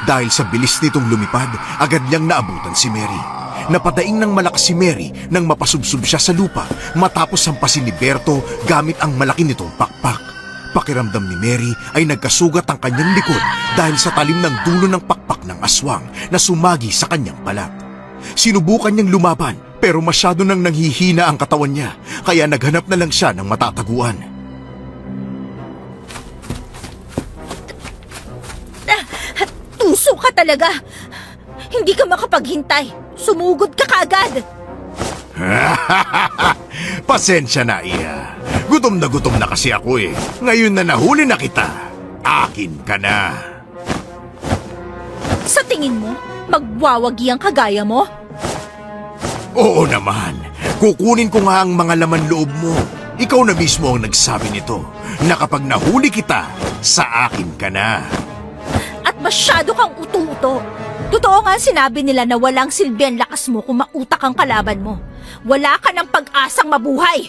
Dahil sa bilis nitong lumipad, agad niyang naabutan si Mary. Napadaing ng malakas si Mary nang mapasubsob siya sa lupa matapos hampasin ni Berto gamit ang malaki nitong pakpak. Pakiramdam ni Mary ay nagkasugat ang kanyang likod dahil sa talim ng dulo ng pakpak ng aswang na sumagi sa kanyang balat. Sinubukan niyang lumaban pero masyado nang nanghihina ang katawan niya kaya naghanap na lang siya ng matataguan. Tuso ka talaga! Hindi ka makapaghintay! Sumugod ka kaagad! Pasensya na, iha. Gutom na kasi ako eh. Ngayon na nahuli na kita, akin ka na. Sa tingin mo, magwawagi ang kagaya mo? Oo naman. Kukunin ko nga ang mga laman loob mo. Ikaw na mismo ang nagsabi nito na kapag nahuli kita, sa akin ka na. At masyado kang uto-uto. Totoo nga sinabi nila na walang silbi ang lakas mo kung mautak ang kalaban mo. Wala ka ng pag-asang mabuhay.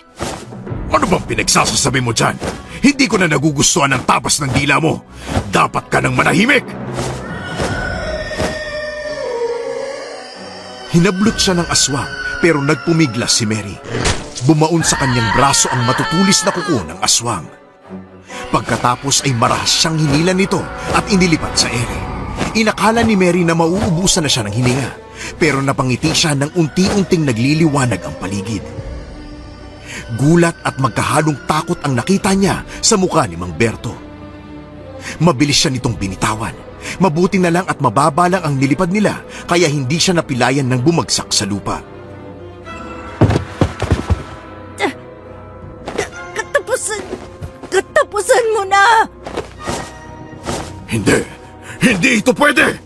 Ano bang pinagsasasabi mo dyan? Hindi ko na nagugustuhan ang tapas ng dila mo. Dapat ka nang manahimik. Hinablot siya ng aswang pero nagpumiglas si Mary. Bumaon sa kanyang braso ang matutulis na kuko ng aswang. Pagkatapos ay marahas siyang hinila nito at inilipat sa ere. Inakala ni Mary na mauubusan na siya ng hininga, pero napangiti siya nang unti-unting nagliliwanag ang paligid. Gulat at magkahalong takot ang nakita niya sa mukha ni Mang Berto. Mabilis siya nitong binitawan. Mabuti na lang at mababa lang ang nilipad nila, kaya hindi siya napilayan ng bumagsak sa lupa. Katapusan mo na! Hindi ito pwede!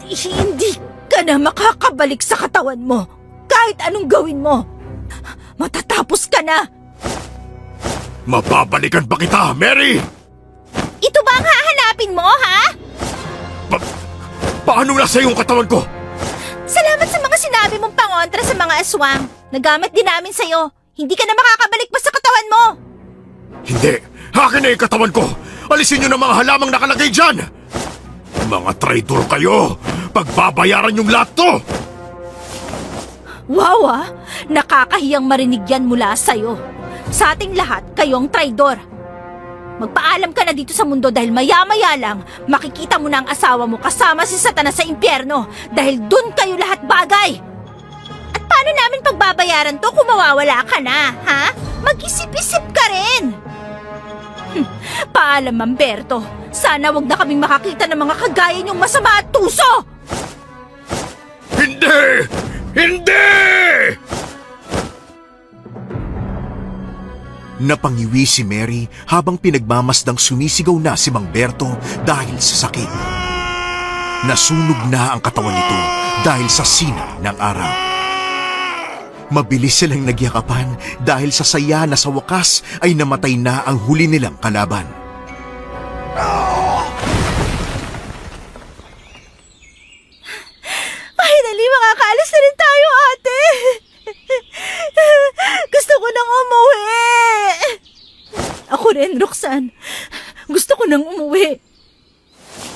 Hindi ka na makakabalik sa katawan mo. Kahit anong gawin mo. Matatapos ka na. Mababalikan pa kita, Mary! Ito ba ang hahanapin mo, ha? Paano nasa iyong katawan ko? Salamat sa mga sinabi mong pangontra sa mga aswang. Nagamit din namin sa'yo. Hindi ka na makakabalik pa sa katawan mo. Hindi! Akin na yung katawan ko! Alisin niyo na mga halamang nakalagay dyan! Mga traitor kayo! Pagbabayaran yung lahat to! Wow, ah! Nakakahiyang marinig yan mula sa'yo. Sa ating lahat, kayo ang traidor. Magpaalam ka na dito sa mundo dahil maya-maya lang makikita mo na ang asawa mo kasama si Satanas sa impyerno dahil dun kayo lahat bagay. At paano namin pagbabayaran to kung mawawala ka na, ha? Mag-isip-isip ka rin! Paalam, Mamberto. Sana wag na kaming makakita ng mga kagaya niyong masama at tuso! Hindi! Hindi! Napangiwi si Mary habang pinagmamasdang sumisigaw na si Mang Berto dahil sa sakit. Nasunog na ang katawan nito dahil sa sina ng araw. Mabilis silang nagyakapan dahil sa saya na sa wakas ay namatay na ang huli nilang kalaban. Finally, makakaalis na rin tayo, ate! Gusto ko nang umuwi! Ako rin, Roxanne. Gusto ko nang umuwi.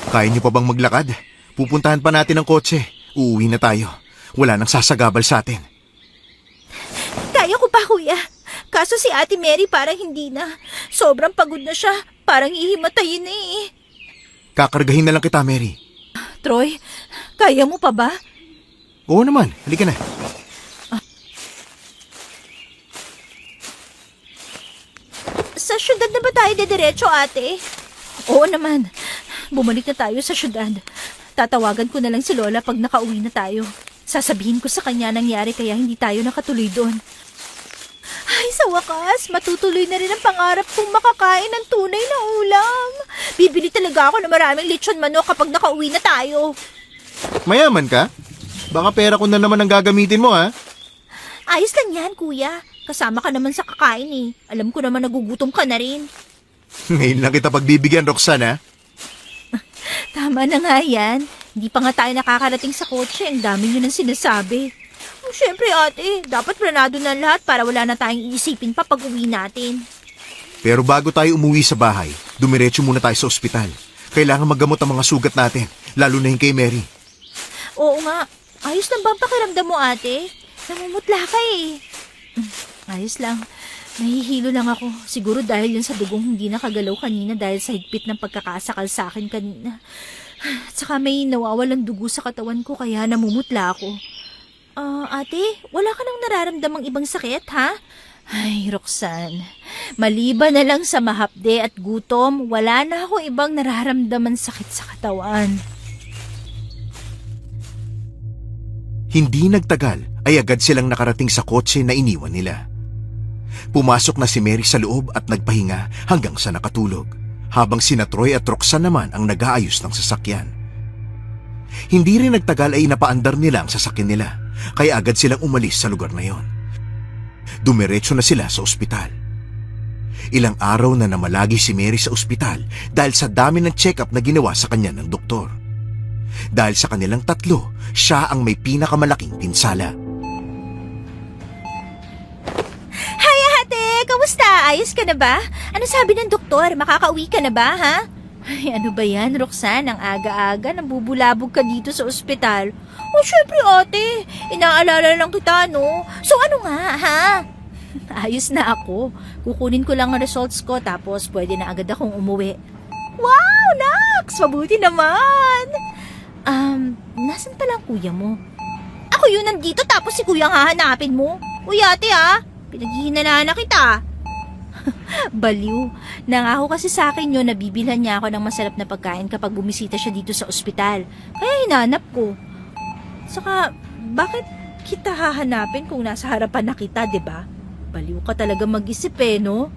Kaya niyo pa bang maglakad? Pupuntahan pa natin ang kotse. Uuwi na tayo. Wala nang sasagabal sa atin. Kaya ko pa, kuya. Kaso si Ate Mary parang hindi na. Sobrang pagod na siya. Parang ihimatayin na eh. Kakargahin na lang kita, Mary. Troy, kaya mo pa ba? Oo naman, halika na. Sa syudad na ba tayo dediretso, ate? Oo naman. Bumalik na tayo sa syudad. Tatawagan ko na lang si Lola pag nakauwi na tayo. Sasabihin ko sa kanya nangyari kaya hindi tayo nakatuloy doon. Ay, sa wakas, matutuloy na rin ang pangarap kong makakain ng tunay na ulam. Bibili talaga ako ng maraming lechon manok kapag nakauwi na tayo. Mayaman ka? Baka pera ko na naman ang gagamitin mo, ha? Ayos lang yan, kuya. Kasama ka naman sa kakain eh. Alam ko naman nagugutom ka na rin. Ngayon lang kita pagbibigyan, Roxanne, ha? Tama na nga yan. Hindi pa nga tayo nakakarating sa kotse. Ang dami nyo nang sinasabi. Siyempre ate, dapat planado na lahat para wala na tayong iisipin pa pag uwi natin. Pero bago tayo umuwi sa bahay, dumiretso muna tayo sa ospital. Kailangan maggamot ang mga sugat natin, lalo na yung kay Mary. Oo nga. Ayos lang ba ang pakiramdam mo ate? Namumutla ka eh. Ayos lang. Nahihilo lang ako. Siguro dahil yun sa dugong hindi nakagalaw kanina dahil sa higpit ng pagkakasakal sa akin kanina. At saka may nawawalang dugo sa katawan ko kaya namumutla ako. Ate, wala ka nang nararamdamang ibang sakit, ha? Ay, Roxanne, maliban na lang sa mahapde at gutom, wala na ako ibang nararamdaman sakit sa katawan. Hindi nagtagal ay agad silang nakarating sa kotse na iniwan nila. Pumasok na si Mary sa loob at nagpahinga hanggang sa nakatulog, habang sina Troy at Roxanne naman ang nag-aayos ng sasakyan. Hindi rin nagtagal ay napaandar nila ang sasakyan nila, kaya agad silang umalis sa lugar na yon. Dumiretso na sila sa ospital. Ilang araw na namalagi si Mary sa ospital dahil sa dami ng check-up na ginawa sa kanya ng doktor. Dahil sa kanilang tatlo, siya ang may pinakamalaking pinsala. Hi ate, kamusta? Ayos ka na ba? Ano sabi ng doktor? Makakauwi ka na ba, ha? Ay, ano ba yan, Roxanne? Ang aga-aga, nambubulabog ka dito sa ospital. Oh, syempre ate, inaalala lang kita, no? So ano nga, ha? Ayos na ako. Kukunin ko lang ang results ko tapos pwede na agad akong umuwi. Wow, Nax! Mabuti naman! Nasan pala ang kuya mo? Ako yun nandito tapos si kuya ang hahanapin mo. Uy ate pinaghihinala na kita. Baliw. Nangako kasi sa akin yun na bibilhan niya ako ng masarap na pagkain kapag bumisita siya dito sa ospital. Kaya hinanap ko. Saka, bakit kita hahanapin kung nasa harapan na kita, diba? Baliw ka talaga mag-isip no?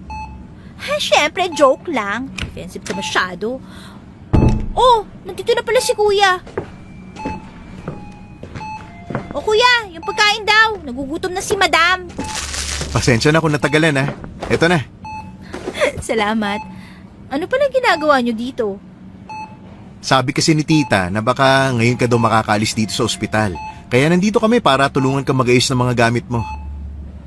Syempre, joke lang. Offensive ka masyado. Oh, nandito na pala si kuya. O kuya, yung pagkain daw. Nagugutom na si madam. Pasensya na kung natagalan, ha? Eto na. Salamat. Ano pala ginagawa nyo dito? Sabi kasi ni tita na baka ngayon ka daw makakalis dito sa ospital. Kaya nandito kami para tulungan ka mag-ayos ng mga gamit mo.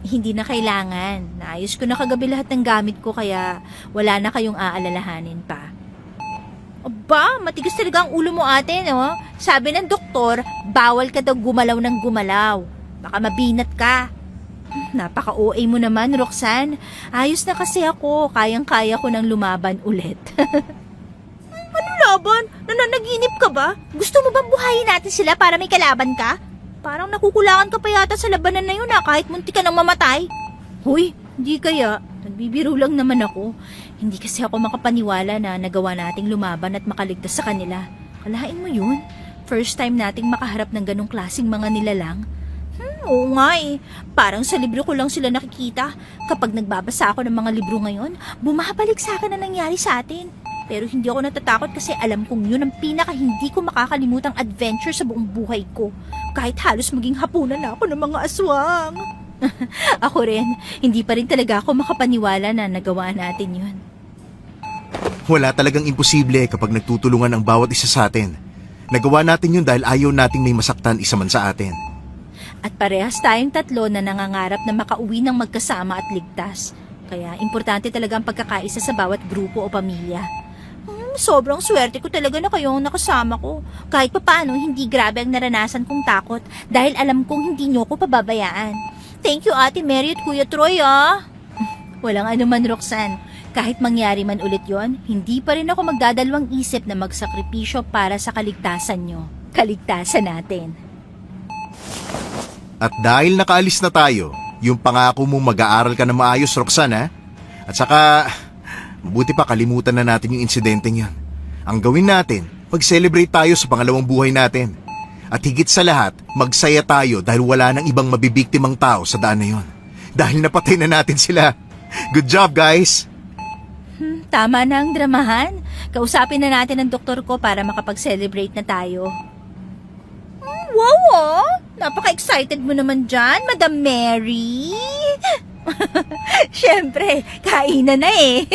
Hindi na kailangan. Naayos ko na kagabi lahat ng gamit ko kaya wala na kayong aalalahanin pa. Aba, matigas talaga ang ulo mo ate, no? Sabi ng doktor, bawal ka daw gumalaw ng gumalaw. Baka mabinat ka. Napaka-OA mo naman, Roxanne. Ayos na kasi ako. Kayang-kaya ko nang lumaban ulit. Ano laban? Nananaginip ka ba? Gusto mo bang buhayin natin sila para may kalaban ka? Parang nakukulangan ka pa yata sa labanan na yun kahit munti ka nang mamatay. Huy, hindi kaya. Nagbibiro lang naman ako. Hindi kasi ako makapaniwala na nagawa nating lumaban at makaligtas sa kanila. Kalahain mo yun? First time nating makaharap ng ganong klaseng mga nilalang. Oo nga eh. Parang sa libro ko lang sila nakikita. Kapag nagbabasa ako ng mga libro ngayon, bumabalik sa akin na nangyari sa atin. Pero hindi ako natatakot kasi alam kong yun ang pinaka hindi ko makakalimutang adventure sa buong buhay ko. Kahit halos maging hapunan na ako ng mga aswang. Ako rin, hindi pa rin talaga ako makapaniwala na nagawa natin yun. Wala talagang imposible kapag nagtutulungan ang bawat isa sa atin. Nagawa natin yun dahil ayaw nating may masaktan isa man sa atin. At parehas tayong tatlo na nangangarap na makauwi ng magkasama at ligtas. Kaya importante talaga ang pagkakaisa sa bawat grupo o pamilya. Sobrang swerte ko talaga na kayo ang nakasama ko. Kahit papaano, hindi grabe ang naranasan kong takot dahil alam kong hindi nyo ko pababayaan. Thank you Ate Mary at Kuya Troy Walang anuman Roxanne. Kahit mangyari man ulit yon, hindi pa rin ako magdadalawang isip na magsakripisyo para sa kaligtasan nyo. Kaligtasan natin. At dahil nakaalis na tayo, yung pangako mong mag-aaral ka na maayos, Roxanne, ha? At saka, mabuti pa kalimutan na natin yung insidenteng yan. Ang gawin natin, mag-celebrate tayo sa pangalawang buhay natin. At higit sa lahat, magsaya tayo dahil wala nang ibang mabibiktimang tao sa daan na yon. Dahil napatay na natin sila. Good job, guys! Tama na ang dramahan. Kausapin na natin ang doktor ko para makapag-celebrate na tayo. Wow! Napaka-excited mo naman dyan, Madam Mary. Siyempre, kainan na eh.